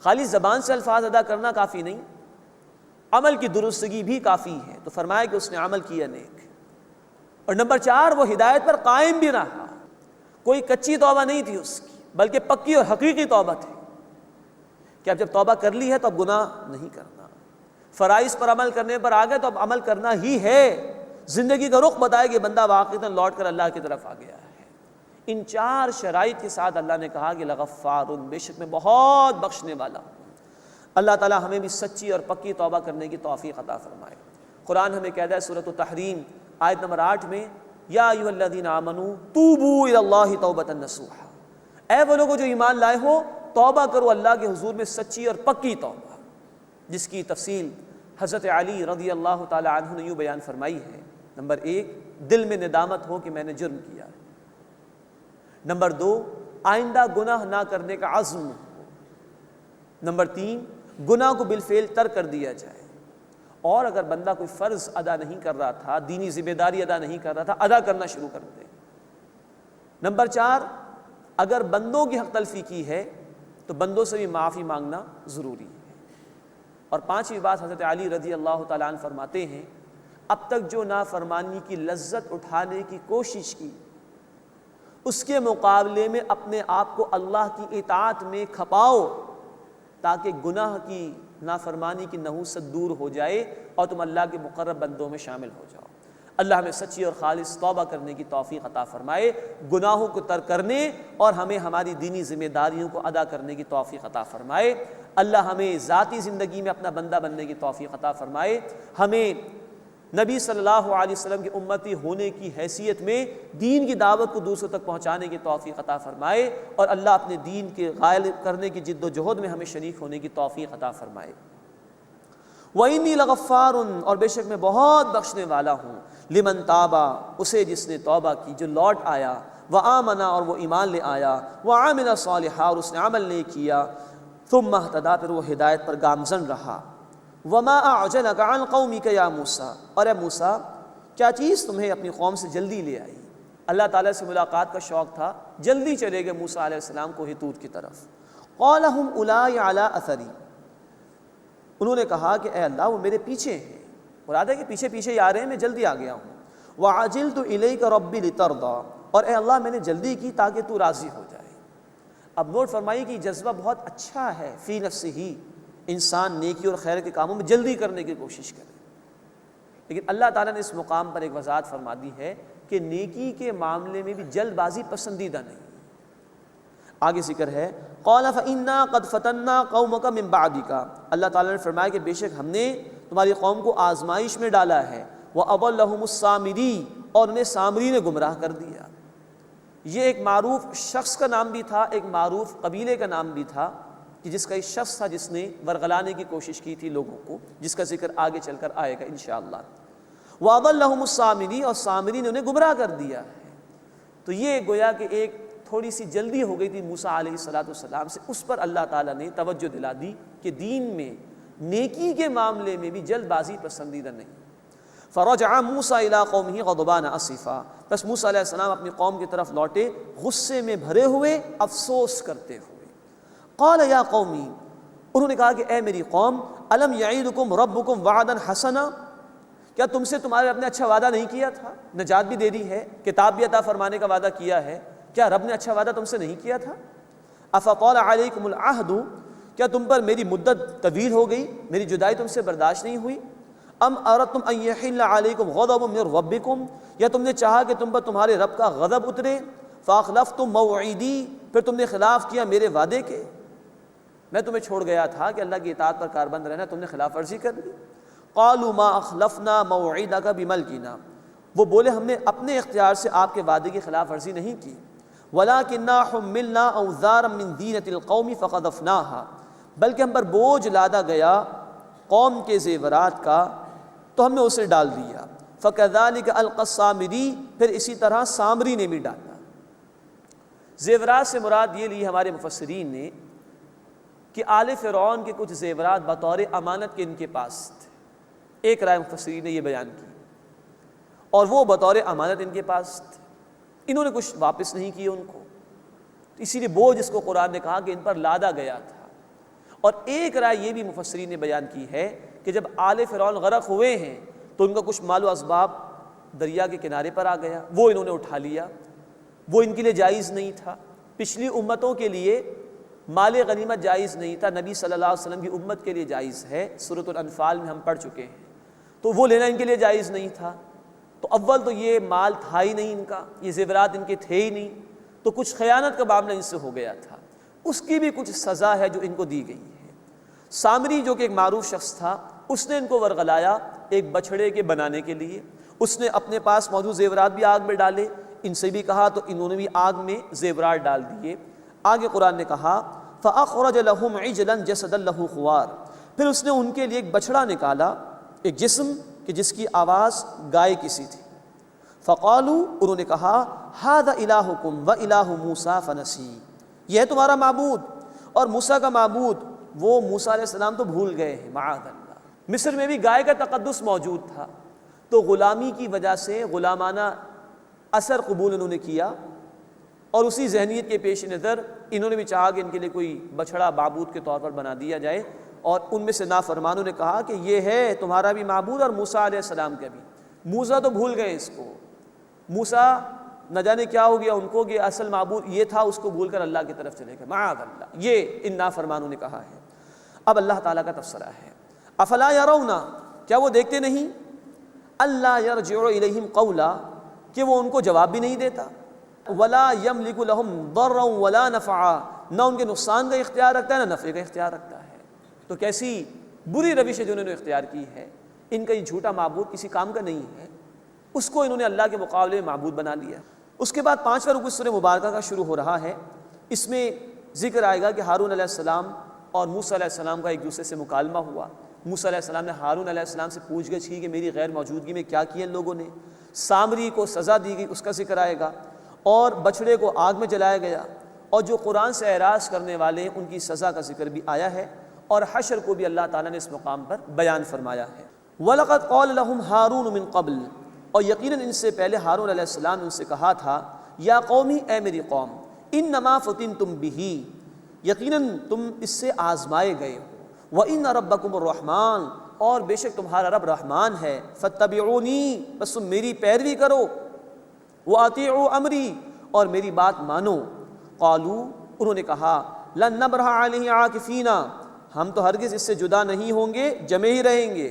خالی زبان سے الفاظ ادا کرنا کافی نہیں، عمل کی درستگی بھی کافی ہے، تو فرمایا کہ اس نے عمل کیا نیک۔ اور نمبر 4 وہ ہدایت پر قائم بھی رہا، کوئی کچی توبہ نہیں تھی اس کی، بلکہ پکی اور حقیقی توبہ تھی کہ اب جب توبہ کر لی ہے تو اب گناہ نہیں کرنا، فرائض پر عمل کرنے پر آ گئے تو اب عمل کرنا ہی ہے، زندگی کا رخ بتائے کہ بندہ واقعتاً لوٹ کر اللہ کی طرف آ گیا ہے۔ ان 4 شرائط کے ساتھ اللہ نے کہا کہ لغفار، بے شک میں بہت بخشنے والا ہوں۔ اللہ تعالیٰ ہمیں بھی سچی اور پکی توبہ کرنے کی توفیق عطا فرمائے۔ قرآن ہمیں کہتا ہے سورۃ التحریم آیت نمبر 8 میں، یا ایھا الذین آمنوا توبوا الی اللہ توبۃ نصوحا، اے وہ لوگوں جو ایمان لائے ہو، توبہ کرو اللہ کے حضور میں سچی اور پکی توبہ، جس کی تفصیل حضرت علی رضی اللہ تعالی عنہ نے یوں بیان فرمائی ہے۔ نمبر 1 دل میں ندامت ہو کہ میں نے جرم کیا ہے۔ نمبر 2 آئندہ گناہ نہ کرنے کا عزم ہو۔ نمبر 3 گناہ کو بالفعل ترک کر دیا جائے، اور اگر بندہ کوئی فرض ادا نہیں کر رہا تھا، دینی ذمہ داری ادا نہیں کر رہا تھا، ادا کرنا شروع کر دے۔ نمبر 4 اگر بندوں کی حق تلفی کی ہے تو بندوں سے بھی معافی مانگنا ضروری ہے۔ اور 5ویں بات حضرت علی رضی اللہ تعالیٰ عنہ فرماتے ہیں، اب تک جو نافرمانی کی لذت اٹھانے کی کوشش کی، اس کے مقابلے میں اپنے آپ کو اللہ کی اطاعت میں کھپاؤ، تاکہ گناہ کی نافرمانی کی نحوست دور ہو جائے اور تم اللہ کے مقرب بندوں میں شامل ہو جاؤ۔ اللہ ہمیں سچی اور خالص توبہ کرنے کی توفیق عطا فرمائے، گناہوں کو ترک کرنے اور ہمیں ہماری دینی ذمہ داریوں کو ادا کرنے کی توفیق عطا فرمائے۔ اللہ ہمیں ذاتی زندگی میں اپنا بندہ بننے کی توفیق عطا فرمائے، ہمیں نبی صلی اللہ علیہ وسلم کی امتی ہونے کی حیثیت میں دین کی دعوت کو دوسروں تک پہنچانے کی توفیق عطا فرمائے، اور اللہ اپنے دین کے غالب کرنے کی جد و جہد میں ہمیں شریک ہونے کی توفیق عطا فرمائے۔ وَإِنِّي لَغَفَّارٌ، اور بے شک میں بہت بخشنے والا ہوں، لمن تابا، اسے جس نے توبہ کی، جو لوٹ آیا، وآمن، اور وہ ایمان لے آیا، وعمل صالحا، اور اس نے عمل نہیں کیا، ثم اہتدی، پھر وہ ہدایت پر گامزن رہا۔ وما اعجلک عن قومک یا موسیٰ، اور اے موسیٰ کیا چیز تمہیں اپنی قوم سے جلدی لے آئی؟ اللہ تعالیٰ سے ملاقات کا شوق تھا، جلدی چلے گئے موسیٰ علیہ السلام کوہ طور کی طرف۔ قال ہم اولائی علی اثری، انہوں نے کہا کہ اے اللہ وہ میرے پیچھے ہیں، مراد ہے کہ پیچھے پیچھے ہی آ رہے ہیں، میں جلدی آ گیا ہوں۔ وعجلت الیک ربی لترضی، اور اے اللہ میں نے جلدی کی تاکہ تو راضی ہو جائے۔ اب نوٹ فرمائیے کہ یہ جذبہ بہت اچھا ہے، فی نفسہ ہی انسان نیکی اور خیر کے کاموں میں جلدی کرنے کی کوشش کرے، لیکن اللہ تعالیٰ نے اس مقام پر ایک وضاحت فرما دی ہے کہ نیکی کے معاملے میں بھی جلد بازی پسندیدہ نہیں۔ آگے ذکر ہے قال فإنا قد فتنا قومک من بعدک، اللہ تعالیٰ نے فرمایا کہ بے شک ہم نے تمہاری قوم کو آزمائش میں ڈالا ہے، وأضلهم السامری، اور انہیں سامری نے گمراہ کر دیا۔ یہ ایک معروف شخص کا نام بھی تھا، ایک معروف قبیلے کا نام بھی تھا، کہ جس کا ایک شخص تھا جس نے ورغلانے کی کوشش کی تھی لوگوں کو، جس کا ذکر آگے چل کر آئے گا انشاءاللہ۔ وَأَضَلَّهُمُ السَّامِرِي، اور سامری نے انہیں گمراہ کر دیا ہے۔ تو یہ گویا کہ ایک تھوڑی سی جلدی ہو گئی تھی موسیٰ علیہ السلام سے، اس پر اللہ تعالیٰ نے توجہ دلا دی کہ دین میں نیکی کے معاملے میں بھی جلد بازی پسندیدہ نہیں۔ فَرَجَعَ مُوسَىٰ إِلَىٰ قَوْمِهِ غَضْبَانَ أَسِفًا، بس موسیٰ علیہ السلام اپنی قوم کی طرف لوٹے غصے میں بھرے ہوئے، افسوس کرتے ہوئے۔ قال یا قومی، انہوں نے کہا کہ اے میری قوم، الم یعیدکم ربکم وعدا حسنا، کیا تم سے تمہارے رب نے اچھا وعدہ نہیں کیا تھا؟ نجات بھی دے دی ہے، کتاب بھی عطا فرمانے کا وعدہ کیا ہے، کیا رب نے اچھا وعدہ تم سے نہیں کیا تھا؟ افطال علیکم العہد، کیا تم پر میری مدت طویل ہو گئی، میری جدائی تم سے برداشت نہیں ہوئی؟ ام اردتم ان یحل علیکم غضب من ربکم، یا تم نے چاہا کہ تم پر تمہارے رب کا غضب اترے؟ فاخلفتم موعیدی، پھر تم نے خلاف کیا میرے وعدے کے، میں تمہیں چھوڑ گیا تھا کہ اللہ کی اطاعت پر کاربند رہنا، تم نے خلاف ورزی کر لی۔ قالوا ما اخلفنا موعدک بملکنا، وہ بولے ہم نے اپنے اختیار سے آپ کے وعدے کی خلاف ورزی نہیں کی، ولکننا حملنا اوزارا من زینۃ القوم فقذفناها، بلکہ ہم پر بوجھ لادا گیا قوم کے زیورات کا تو ہم نے اسے ڈال دیا۔ فکذلک القی السامری، پھر اسی طرح سامری نے بھی ڈالا۔ زیورات سے مراد یہ لی ہمارے مفسرین نے کہ آل فرعون کے کچھ زیورات بطور امانت کے ان کے پاس تھے، ایک رائے مفسرین نے یہ بیان کی، اور وہ بطور امانت ان کے پاس تھے، انہوں نے کچھ واپس نہیں کیے ان کو، اسی لیے بوجھ اس کو قرآن نے کہا کہ ان پر لادا گیا تھا۔ اور ایک رائے یہ بھی مفسرین نے بیان کی ہے کہ جب آل فرعون غرق ہوئے ہیں تو ان کا کچھ مال و اسباب دریا کے کنارے پر آ گیا، وہ انہوں نے اٹھا لیا، وہ ان کے لیے جائز نہیں تھا۔ پچھلی امتوں کے لیے مال غنیمت جائز نہیں تھا، نبی صلی اللہ علیہ وسلم کی امت کے لیے جائز ہے، سورۃ الانفال میں ہم پڑھ چکے ہیں، تو وہ لینا ان کے لیے جائز نہیں تھا۔ تو اول تو یہ مال تھا ہی نہیں ان کا، یہ زیورات ان کے تھے ہی نہیں، تو کچھ خیانت کا معاملہ ان سے ہو گیا تھا، اس کی بھی کچھ سزا ہے جو ان کو دی گئی ہے۔ سامری جو کہ ایک معروف شخص تھا، اس نے ان کو ورغلایا ایک بچھڑے کے بنانے کے لیے، اس نے اپنے پاس موجود زیورات بھی آگ میں ڈالے، ان سے بھی کہا تو انہوں نے بھی آگ میں زیورات ڈال دیے۔ آگے قرآن نے کہا فَأَخْرَجَ لَهُمْ عِجْلًا جَسَدًا لَهُ خُوَارٌ، پھر اس نے ان کے لیے ایک بچڑا نکالا، ایک جسم کہ جس کی آواز گائے کسی تھی۔ فَقَالُوا، انہوں نے کہا هَذَا إِلَٰهُكُمْ وَإِلَٰهُ مُوسَىٰ فَنَسِيَ، یہ ہے تمہارا معبود اور موسیٰ کا معبود، وہ موسیٰ علیہ السلام تو بھول گئے ہیں، معاذ اللہ۔ مصر میں بھی گائے کا تقدس موجود تھا، تو غلامی کی وجہ سے غلامانہ اثر قبول انہوں نے کیا، اور اسی ذہنیت کے پیش نظر انہوں نے بھی چاہا کہ ان کے لیے کوئی بچڑا معبود کے طور پر بنا دیا جائے، اور ان میں سے نافرمانوں نے کہا کہ یہ ہے تمہارا بھی معبود اور موسیٰ علیہ السلام کا بھی۔ موسیٰ تو بھول گئے اس کو، موسیٰ نہ جانے کیا ہو گیا ان کو کہ اصل معبود یہ تھا، اس کو بھول کر اللہ کی طرف چلے گئے، معاذ اللہ، یہ ان نافرمانوں نے کہا ہے۔ اب اللہ تعالیٰ کا تبصرہ ہے، افلا یرون، کیا وہ دیکھتے نہیں، اللہ یرجع الیہم قولا، کہ وہ ان کو جواب بھی نہیں دیتا، ولا یملک لہم ضرا ولا نفعا، نہ ان کے نقصان کا اختیار رکھتا ہے نہ نفع کا اختیار رکھتا ہے۔ تو کیسی بری روش ہے جو انہوں نے اختیار کی ہے ان کا یہ جھوٹا معبود کسی کام کا نہیں ہے، اس کو انہوں نے اللہ کے مقابلے میں معبود بنا لیا۔ اس کے بعد 5واں رکوع سورہ مبارکہ کا شروع ہو رہا ہے۔ اس میں ذکر آئے گا کہ ہارون علیہ السلام اور موسیٰ علیہ السلام کا ایک دوسرے سے مکالمہ ہوا۔ موسیٰ علیہ السلام نے ہارون علیہ السلام سے پوچھ گچھ کی کہ میری غیر موجودگی میں کیا کیا ان لوگوں نے۔ سامری کو سزا دی گئی، اس کا ذکر آئے گا، اور بچھڑے کو آگ میں جلایا گیا، اور جو قرآن سے اعراض کرنے والے ہیں ان کی سزا کا ذکر بھی آیا ہے، اور حشر کو بھی اللہ تعالیٰ نے اس مقام پر بیان فرمایا ہے۔ وَلَقَدْ قَالَ لَهُمْ هَارُونُ مِن قَبْلِ، اور یقیناً ان سے پہلے ہارون علیہ السلام نے ان سے کہا تھا، یا قومی، اے میری قوم، انما فتنتم بہ، یقیناً تم اس سے آزمائے گئے ہو، وَإِنَّ رَبَّكُمُ الرَّحْمَٰنُ، اور بے شک تمہارا رب رحمان ہے، فَاتَّبِعُونِی، بس تم میری پیروی کرو، وَأَطِیعُوا أَمْرِی، اور میری بات مانو۔ قالوا، انہوں نے کہا، لَن نَبْرَحَ عَلَیہِ عَاکِفِینَ، ہم تو ہرگز اس سے جدا نہیں ہوں گے، جمے ہی رہیں گے،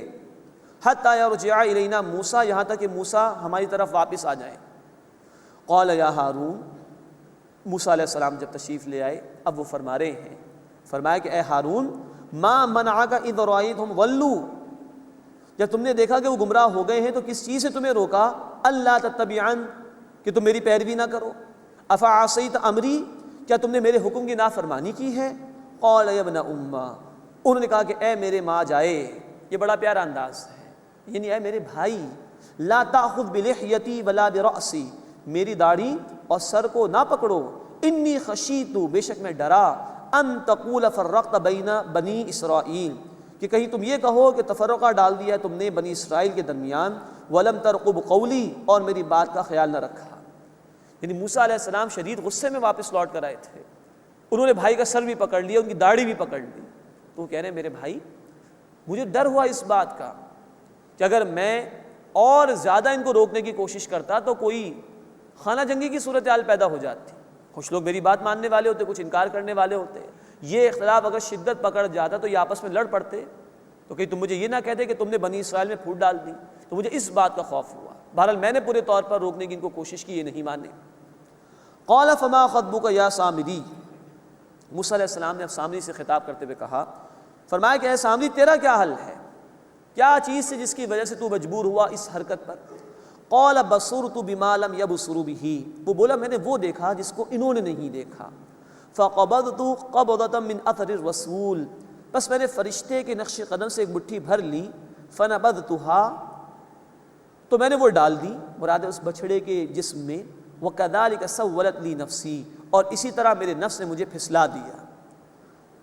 حَتَّىٰ يَرْجِعَ إِلَیْنَا موسیٰ، یہاں تک کہ موسیٰ ہماری طرف واپس آ جائیں۔ قال یا ہارون، موسیٰ علیہ السلام جب تشریف لے آئے، اب وہ فرما رہے ہیں، فرمایا کہ اے ہارون، ما منعک اذ رأیتہم ضلوا، جب تم نے دیکھا کہ وہ گمراہ ہو گئے ہیں تو کس چیز سے تمہیں روکا؟ اللہ تتبعن، کہ تم میری پیروی نہ کرو، افعصیت امری، کیا تم نے میرے حکم کی نافرمانی کی ہے؟ قال یا ابن امہ، انہوں نے کہا کہ اے میرے ماں جائے، یہ بڑا پیارا انداز ہے، یعنی اے میرے بھائی، لا تأخذ بلحیتی ولا برأسی، میری داڑھی اور سر کو نہ پکڑو، انی خشیت، بے شک میں ڈرا، ان تقول فرقت بین بنی اسرائیل، کہ کہیں تم یہ کہو کہ تفرقہ ڈال دیا تم نے بنی اسرائیل کے درمیان، ولم ترقب قولی، اور میری بات کا خیال نہ رکھا۔ یعنی موسیٰ علیہ السلام شدید غصے میں واپس لوٹ کر آئے تھے، انہوں نے بھائی کا سر بھی پکڑ لیا، ان کی داڑھی بھی پکڑ لی، تو وہ کہہ رہے ہیں میرے بھائی، مجھے ڈر ہوا اس بات کا کہ اگر میں اور زیادہ ان کو روکنے کی کوشش کرتا تو کوئی خانہ جنگی کی صورتحال پیدا ہو جاتی، کچھ لوگ میری بات ماننے والے ہوتے، کچھ انکار کرنے والے ہوتے، یہ اختلاف اگر شدت پکڑ جاتا تو یہ آپس میں لڑ پڑتے، تو کہیں تم مجھے یہ نہ کہتے کہ تم نے بنی اسرائیل میں پھوٹ ڈال دی، تو مجھے اس بات کا خوف ہوا۔ بہرحال میں نے پورے طور پر روکنے کی ان کو کوشش کی، یہ نہیں مانے۔ قال فما خطبک یا سامری، موسیٰ علیہ السلام نے اب سامری سے خطاب کرتے ہوئے کہا، فرمایا کہ اے سامری، تیرا کیا حل ہے، کیا چیز سے جس کی وجہ سے تو مجبور ہوا اس حرکت پر؟ قال بصرت بما لم يبصروا به، وہ بولا میں نے وہ دیکھا جس کو انہوں نے نہیں دیکھا، فقبضت قبضة من اثر الرسول، بس میں نے فرشتے کے نقش قدم سے ایک مٹھی بھر لی، فنبذتها، تو میں نے وہ ڈال دی، مراد اس بچھڑے کے جسم میں، وَكَذَلِكَ سَوَّلَتْ لِي نَفْسِي، اور اسی طرح میرے نفس نے مجھے پھسلا دیا۔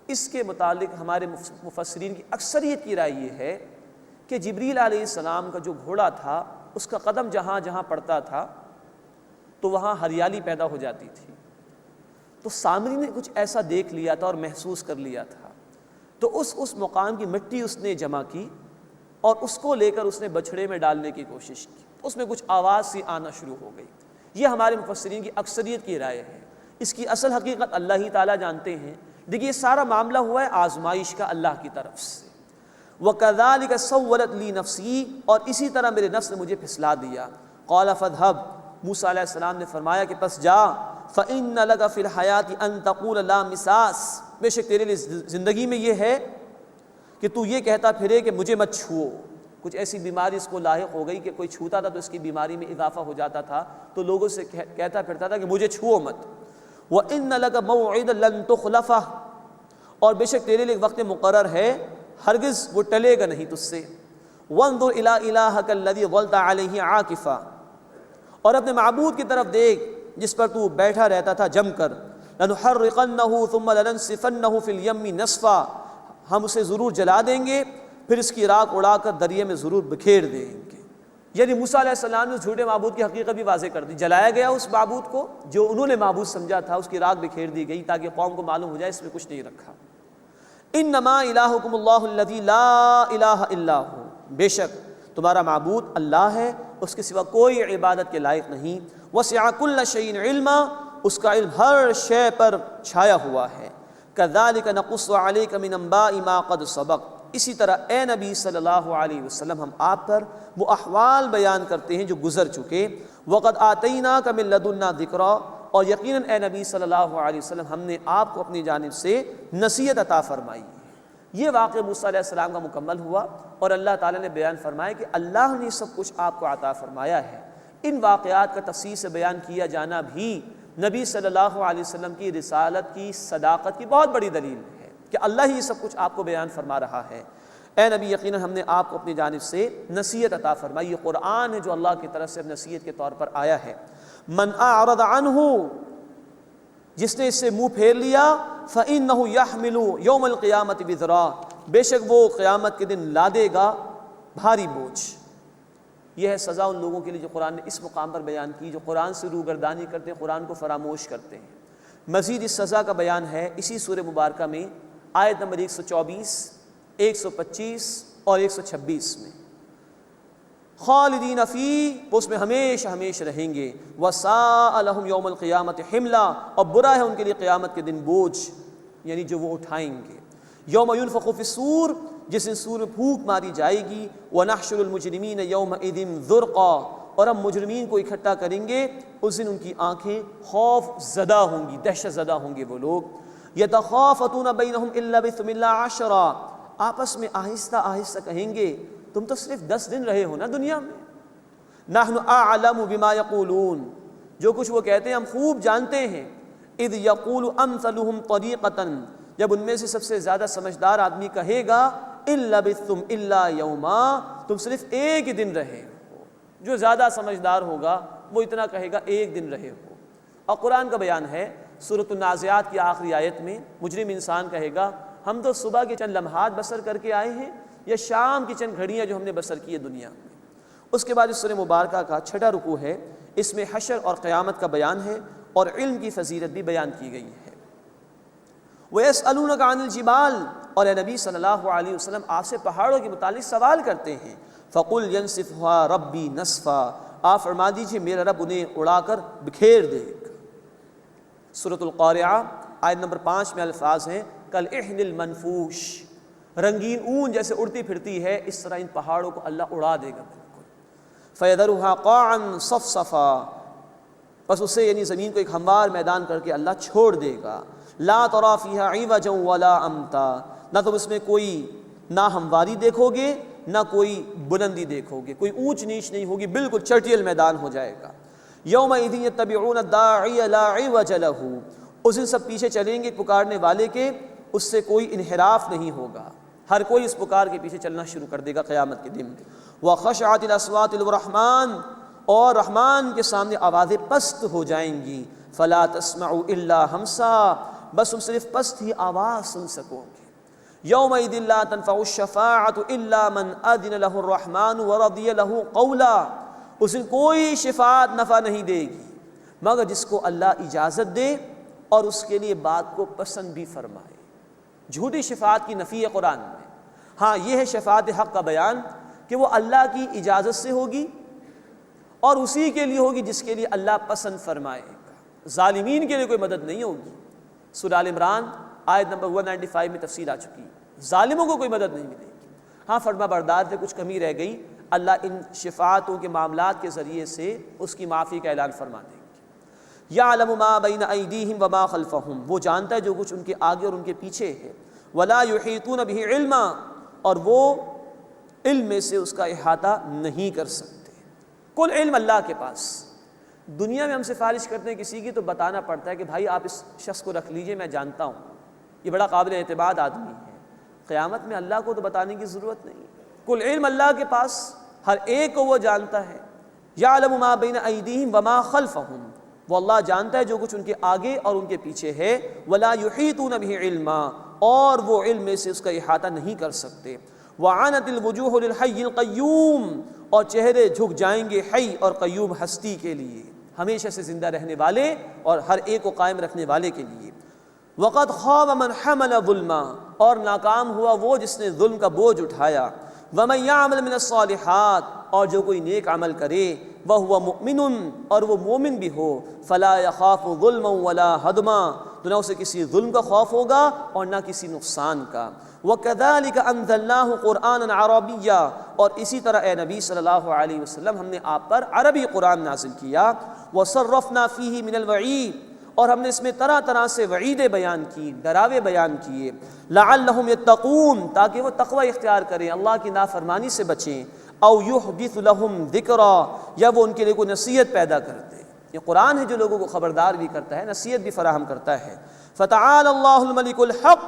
اس کے متعلق ہمارے مفسرین کی اکثریت کی رائے یہ ہے کہ جبریل علیہ السلام کا جو گھوڑا تھا اس کا قدم جہاں جہاں پڑتا تھا تو وہاں ہریالی پیدا ہو جاتی تھی، تو سامری نے کچھ ایسا دیکھ لیا تھا اور محسوس کر لیا تھا، تو اس مقام کی مٹی اس نے جمع کی اور اس کو لے کر اس نے بچھڑے میں ڈالنے کی کوشش کی، اس میں کچھ آواز سی آنا شروع ہو گئی۔ یہ ہمارے مفسرین کی اکثریت کی رائے ہے، اس کی اصل حقیقت اللہ ہی تعالیٰ جانتے ہیں۔ دیکھیے یہ سارا معاملہ ہوا ہے آزمائش کا اللہ کی طرف سے، وَكَذَلِكَ سَوَّلَتْ لِي نَفْسِي، اور اسی طرح میرے نفس نے مجھے پھسلا دیا۔ قَالَ فَاذْهَبْ، موسیٰ علیہ السلام نے فرمایا کہ پس جا، فَإِنَّ لَكَ فِي الْحَيَاةِ أَن تَقُولَ لَا مِسَاس، بے شک تیرے لیے زندگی میں یہ ہے کہ تو یہ کہتا پھرے کہ مجھے مت چھوؤ۔ کچھ ایسی بیماری اس کو لاحق ہو گئی کہ کوئی چھوتا تھا تو اس کی بیماری میں اضافہ ہو جاتا تھا، تو لوگوں سے کہتا پھرتا تھا کہ مجھے چھوؤ مت۔ وَإِنَّ لَكَ مَوْعِدًا لَن تُخْلَفَهُ، اور بے شک تیرے لیے ایک وقت مقرر ہے، ہرگز وہ ٹلے گا نہیں تجھ سے۔ وَانظُرْ إِلَىٰ إِلَٰهَكَ الَّذِي ظَلْتَ عَلَيْهِ عَاكِفًا، اور اپنے معبود کی طرف دیکھ جس پر تو بیٹھا رہتا تھا جم کر۔ لَنُحَرِّقَنَّهُ ثُمَّ لَنَنسِفَنَّهُ فِي الْيَمِّ نَسْفًا، ہم اسے ضرور جلا دیں گے، پھر اس کی راکھ اڑا کر دریا میں ضرور بکھیر دیں گے۔ یعنی موسیٰ علیہ السلام نے اس جھوٹے معبود کی حقیقت بھی واضح کر دی، جلایا گیا اس معبود کو جو انہوں نے معبود سمجھا تھا، اس کی راکھ بکھیر دی گئی تاکہ قوم کو معلوم ہو جائے اس میں کچھ نہیں رکھا۔ انما الہکم اللہ الذی لا الہ الا ہو، بے شک تمہارا معبود اللہ ہے، اس کے سوا کوئی عبادت کے لائق نہیں۔ وسع کل شیء علما، اس کا علم ہر شے پر چھایا ہوا ہے۔ کذالک نقص علیک من انباء ما قد سبق، اسی طرح اے نبی صلی اللہ علیہ وسلم ہم آپ پر وہ احوال بیان کرتے ہیں جو گزر چکے۔ وقد آتیناک من لدنا ذکرا، اور یقیناً اے نبی صلی اللہ علیہ وسلم ہم نے آپ کو اپنی جانب سے نصیحت عطا فرمائی ہے۔ یہ واقعہ موسیٰ علیہ السلام کا مکمل ہوا اور اللہ تعالیٰ نے بیان فرمایا کہ اللہ نے سب کچھ آپ کو عطا فرمایا ہے۔ ان واقعات کا تفصیل سے بیان کیا جانا بھی نبی صلی اللہ علیہ وسلم کی رسالت کی صداقت کی بہت بڑی دلیل ہے کہ اللہ ہی سب کچھ آپ کو بیان فرما رہا ہے۔ اے نبی، یقیناً ہم نے آپ کو اپنی جانب سے نصیحت عطا فرمائی، یہ قرآن ہے جو اللہ کی طرف سے نصیحت کے طور پر آیا ہے۔ من اعرض عنہ، جس نے اس سے منہ پھیر لیا، فإنہ یحمل یوم القیامۃ وزرا، بے شک وہ قیامت کے دن لادے گا بھاری بوجھ۔ یہ ہے سزا ان لوگوں کے لیے جو قرآن نے اس مقام پر بیان کی، جو قرآن سے روگردانی کرتے ہیں، قرآن کو فراموش کرتے ہیں۔ مزید اس سزا کا بیان ہے اسی سورہ مبارکہ میں آیت نمبر 124، 125 اور 126 میں۔ خالدین فی، وہ اس میں ہمیشہ ہمیشہ رہیں گے۔ وساء لہم یوم القیامۃ حملا، اور برا ہے ان کے لیے قیامت کے دن بوجھ، یعنی جو وہ اٹھائیں گے۔ یوم ینفخ فی الصور، جس دن سور میں پھونک ماری جائے گی۔ ونحشر المجرمین یومئذ ذرقا، اور ہم مجرمین کو اکٹھا کریں گے، اس دن ان کی آنکھیں خوف زدہ ہوں گی، دہشت زدہ ہوں گے وہ لوگ۔ یتخافتون بینہم ان لبثتم الا عشرا، آپس میں آہستہ آہستہ کہیں گے تم تو صرف 10 دن رہے ہو نا دنیا میں۔ نحن اعلم بما یقولون، جو کچھ وہ کہتے ہیں ہم خوب جانتے ہیں۔ اذ یقول امثلهم طریقۃ، جب ان میں سے سب سے زیادہ سمجھدار آدمی کہے گا ان لبثتم الا یوما، تم صرف ایک ہی دن رہے ہو۔ جو زیادہ سمجھدار ہوگا وہ اتنا کہے گا ایک دن رہے ہو۔ اور قرآن کا بیان ہے سورۃ النازعات کی آخری آیت میں، مجرم انسان کہے گا ہم تو صبح کے چند لمحات بسر کر کے آئے ہیں، یا شام کی چند گھڑیاں جو ہم نے بسر کی ہے دنیا میں۔ اس کے بعد اس سورہ مبارکہ کا 6واں رکوع ہے، اس میں حشر اور قیامت کا بیان ہے اور علم کی فضیلت بھی بیان کی گئی ہے۔ وَيَسْأَلُونَكَ عَنِ الْجِبَالِ، اور اے نبی صلی اللہ علیہ وسلم آپ سے پہاڑوں کے متعلق سوال کرتے ہیں۔ فَقُلْ يَنْسِفُهَا رَبِّي نَسْفًا، آپ فرما دیجئے میرا رب انہیں اڑا کر بکھیر دے گا۔ سورۃ القارعہ آیت نمبر 5 میں الفاظ ہیں کالعہن المنفوش، رنگین اون جیسے اڑتی پھرتی ہے اس طرح ان پہاڑوں کو اللہ اڑا دے گا بالکل۔ فَيَذَرُهَا قَاعًا صَفْصَفًا، بس اسے یعنی زمین کو ایک ہموار میدان کر کے اللہ چھوڑ دے گا۔ لا ترى فيها عوجا ولا امتا، نہ تم اس میں کوئی نہ ہمواری دیکھو گے نہ کوئی بلندی دیکھو گے، کوئی اونچ نیچ نہیں ہوگی، بالکل چٹیل میدان ہو جائے گا۔ یومئذ یتبعون الداعی لا عوج له، اس دن سب پیچھے چلیں گے پکارنے والے کے، اس سے کوئی انحراف نہیں ہوگا، ہر کوئی اس پکار کے پیچھے چلنا شروع کر دے گا قیامت کے دن۔ وخشعت الاصوات للرحمن، اور رحمان کے سامنے آوازیں پست ہو جائیں گی۔ فلا تسمع الا ہمسا، بس تم صرف پست ہی آواز سن سکو گے۔ یومئذ لا تنفع الشفاعۃ الا من اذن له الرحمن ورضی له قولا، اس دن کوئی شفاعت نفع نہیں دے گی مگر جس کو اللہ اجازت دے اور اس کے لیے بات کو پسند بھی فرمائے۔ جھوٹی شفاعت کی نفی ہے قرآن میں، ہاں یہ ہے شفاعت حق کا بیان کہ وہ اللہ کی اجازت سے ہوگی اور اسی کے لیے ہوگی جس کے لیے اللہ پسند فرمائے گا، ظالمین کے لیے کوئی مدد نہیں ہوگی۔ سورہ آل عمران آیت نمبر 195 میں تفصیل آ چکی ہے، ظالموں کو کوئی مدد نہیں ملے گی۔ ہاں فرما بردار سے کچھ کمی رہ گئی، اللہ ان شفاعتوں کے معاملات کے ذریعے سے اس کی معافی کا اعلان فرما دیں گے۔ یعلم ما بین ایدیہم وما خلفہم، وہ جانتا ہے جو کچھ ان کے آگے اور ان کے پیچھے ہے۔ ولا یحیطون بہ علما، اور وہ علم میں سے اس کا احاطہ نہیں کر سکتے۔ کل علم اللہ کے پاس۔ دنیا میں ہم سفارش کرتے ہیں کسی کی تو بتانا پڑتا ہے کہ بھائی آپ اس شخص کو رکھ لیجئے، میں جانتا ہوں یہ بڑا قابل اعتماد آدمی ہے۔ قیامت میں اللہ کو تو بتانے کی ضرورت نہیں، کل علم اللہ کے پاس، ہر ایک کو وہ جانتا ہے۔ یعلم ما بین ایدیہم وما خلفہم، وہ اللہ جانتا ہے جو کچھ ان کے آگے اور ان کے پیچھے ہے۔ ولا یحیطون بہ علما، اور وہ علم میں سے اس کا احاطہ نہیں کر سکتے۔ وعنت الوجوہ للحی القیوم، اور چہرے جھک جائیں گے حی اور قیوم ہستی کے لیے، ہمیشہ سے زندہ رہنے والے اور ہر ایک کو قائم رکھنے والے کے لیے۔ وقد خاب من حمل ظلما، اور ناکام ہوا وہ جس نے ظلم کا بوجھ اٹھایا۔ ومن یعمل من الصالحات، اور جو کوئی نیک عمل کرے، وہو مؤمن، اور وہ مومن بھی ہو، فلا یخاف ظلما ولا ہدما، تو نہ اسے کسی ظلم کا خوف ہوگا اور نہ کسی نقصان کا۔ وَكَذَلِكَ أَنزَلْنَاهُ قُرْآنًا عَرَبِيًّا، اور اسی طرح اے نبی صلی اللہ علیہ وسلم ہم نے آپ پر عربی قرآن نازل کیا۔ وَصَرَّفْنَا فِيهِ مِنَ الْوَعِيدِ، اور ہم نے اس میں طرح طرح سے وعیدیں بیان کی، ڈراوے بیان کیے، لعلہم یتقون تاکہ وہ تقوی اختیار کریں، اللہ کی نافرمانی سے بچیں، او یحدث لہم ذکرا یا وہ ان کے لیے کوئی نصیحت پیدا کر دے۔ یہ قرآن ہے جو لوگوں کو خبردار بھی کرتا ہے، نصیحت بھی فراہم کرتا ہے۔ فتعال اللہ الملک الحق،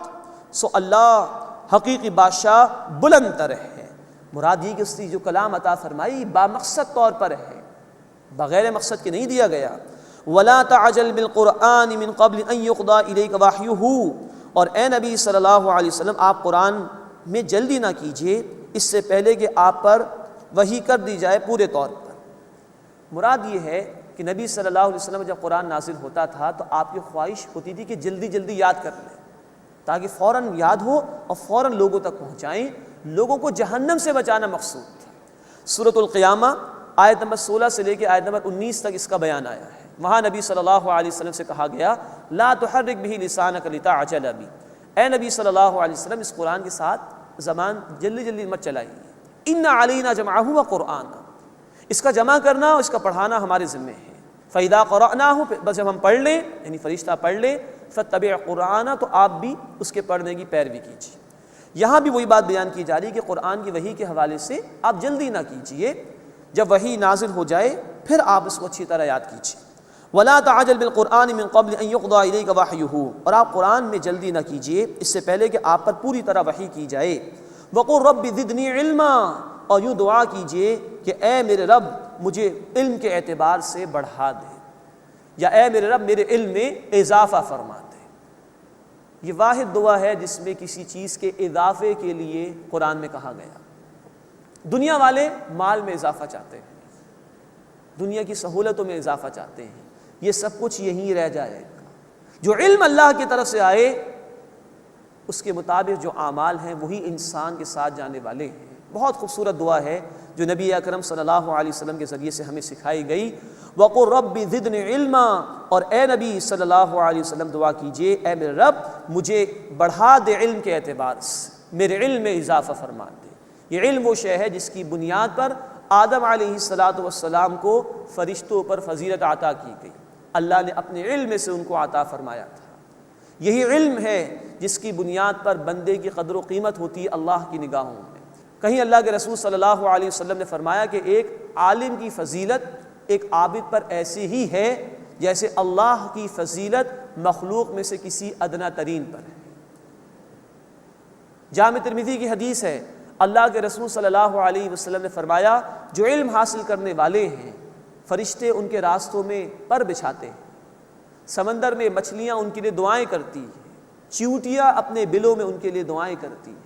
سو اللہ حقیقی بادشاہ بلند تر ہے۔ مراد یہ کہ اس نے جو کلام عطا فرمائی بامقصد طور پر ہے، بغیر مقصد کے نہیں دیا گیا۔ وَلَا تَعْجَلْ بِالْقُرْآنِ مِنْ قَبْلِ أَنْ يُقْضَى إِلَيْكَ وَحْيُهُ، اور اے نبی صلی اللہ علیہ وسلم آپ قرآن میں جلدی نہ کیجیے اس سے پہلے کہ آپ پر وحی کر دی جائے پورے طور پر۔ مراد یہ ہے کہ نبی صلی اللہ علیہ وسلم جب قرآن نازل ہوتا تھا تو آپ کی خواہش ہوتی تھی کہ جلدی جلدی یاد کر لیں تاکہ فوراً یاد ہو اور فوراً لوگوں تک پہنچائیں۔ لوگوں کو جہنم سے بچانا مقصود تھا۔ سورۃ القیامہ آیت نمبر 16 سے لے کے آیت نمبر 19 تک اس کا بیان آیا ہے۔ وہاں نبی صلی اللہ علیہ وسلم سے کہا گیا لا تحرک بہ لسانک لتعجل بہ، اے نبی صلی اللہ علیہ وسلم اس قرآن کے ساتھ زبان جلدی جلدی مت چلائیے۔ ان علینا جمعہ وقرآنہ، اس کا جمع کرنا اور اس کا پڑھانا ہمارے ذمہ ہے۔ فاذا قرأناہ، بس جب ہم پڑھ لیں یعنی فرشتہ پڑھ لے، فاتبع قرآنہ، تو آپ بھی اس کے پڑھنے کی پیروی کیجیے۔ یہاں بھی وہی بات بیان کی جا رہی ہے کہ قرآن کی وحی کے حوالے سے آپ جلدی نہ کیجیے، جب وحی نازل ہو جائے پھر آپ اس کو اچھی طرح یاد کیجیے۔ وَلَا تَعْجَلْ بِالْقُرْآنِ مِنْ قَبْلِ أَنْ يُقْضَى إِلَيْكَ وَحْيُهُ، اور آپ قرآن میں جلدی نہ کیجیے اس سے پہلے کہ آپ پر پوری طرح وحی کی جائے۔ وَقُلْ رَبِّ زِدْنِی عِلْمًا، اور یوں دعا کیجیے کہ اے میرے رب مجھے علم کے اعتبار سے بڑھا دے، یا اے میرے رب میرے علم میں اضافہ فرما دے۔ یہ واحد دعا ہے جس میں کسی چیز کے اضافے کے لیے قرآن میں کہا گیا۔ دنیا والے مال میں اضافہ چاہتے ہیں، دنیا کی سہولتوں میں اضافہ چاہتے ہیں، یہ سب کچھ یہیں رہ جائے گا۔ جو علم اللہ کی طرف سے آئے اس کے مطابق جو اعمال ہیں وہی انسان کے ساتھ جانے والے ہیں۔ بہت خوبصورت دعا ہے جو نبی اکرم صلی اللہ علیہ وسلم کے ذریعے سے ہمیں سکھائی گئی۔ وَقُلْ رَبِّ زِدْنِی عِلْمًا، اور اے نبی صلی اللہ علیہ وسلم دعا کیجئے اے میرے رب مجھے بڑھا دے علم کے اعتبار سے، میرے علم میں اضافہ فرما دے۔ یہ علم وہ شے ہے جس کی بنیاد پر آدم علیہ السلام کو فرشتوں پر فضیلت عطا کی گئی، اللہ نے اپنے علم میں سے ان کو عطا فرمایا تھا۔ یہی علم ہے جس کی بنیاد پر بندے کی قدر و قیمت ہوتی ہے اللہ کی نگاہوں میں۔ کہیں اللہ کے رسول صلی اللہ علیہ وسلم نے فرمایا کہ ایک عالم کی فضیلت ایک عابد پر ایسی ہی ہے جیسے اللہ کی فضیلت مخلوق میں سے کسی ادنا ترین پر ہے۔ جامع ترمذی کی حدیث ہے، اللہ کے رسول صلی اللہ علیہ وسلم نے فرمایا جو علم حاصل کرنے والے ہیں فرشتے ان کے راستوں میں پر بچھاتے ہیں، سمندر میں مچھلیاں ان کے لیے دعائیں کرتی ہیں، چیونٹیاں اپنے بلوں میں ان کے لیے دعائیں کرتی ہیں۔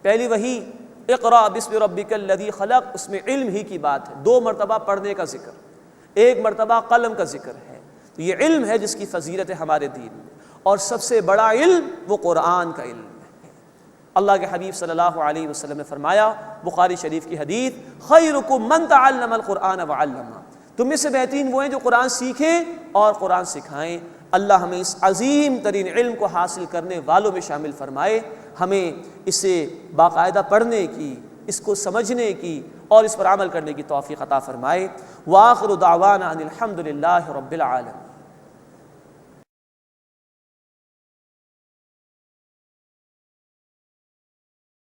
پہلی وحی اقرأ بسم ربک الذی خلق، اس میں علم ہی کی بات ہے، 2 مرتبہ پڑھنے کا ذکر، 1 مرتبہ قلم کا ذکر ہے۔ تو یہ علم ہے جس کی فضیلت ہے ہمارے دین میں، اور سب سے بڑا علم وہ قرآن کا علم ہے۔ اللہ کے حبیب صلی اللہ علیہ وسلم نے فرمایا، بخاری شریف کی حدیث، خیرکم من تعلم القرآن وعلمہ، تم میں سے بہترین وہ ہیں جو قرآن سیکھیں اور قرآن سکھائیں۔ اللہ ہمیں اس عظیم ترین علم کو حاصل کرنے والوں میں شامل فرمائے، ہمیں اسے باقاعدہ پڑھنے کی، اس کو سمجھنے کی اور اس پر عمل کرنے کی توفیق عطا فرمائے۔ وآخر دعوانا ان الحمد للہ رب العالمین۔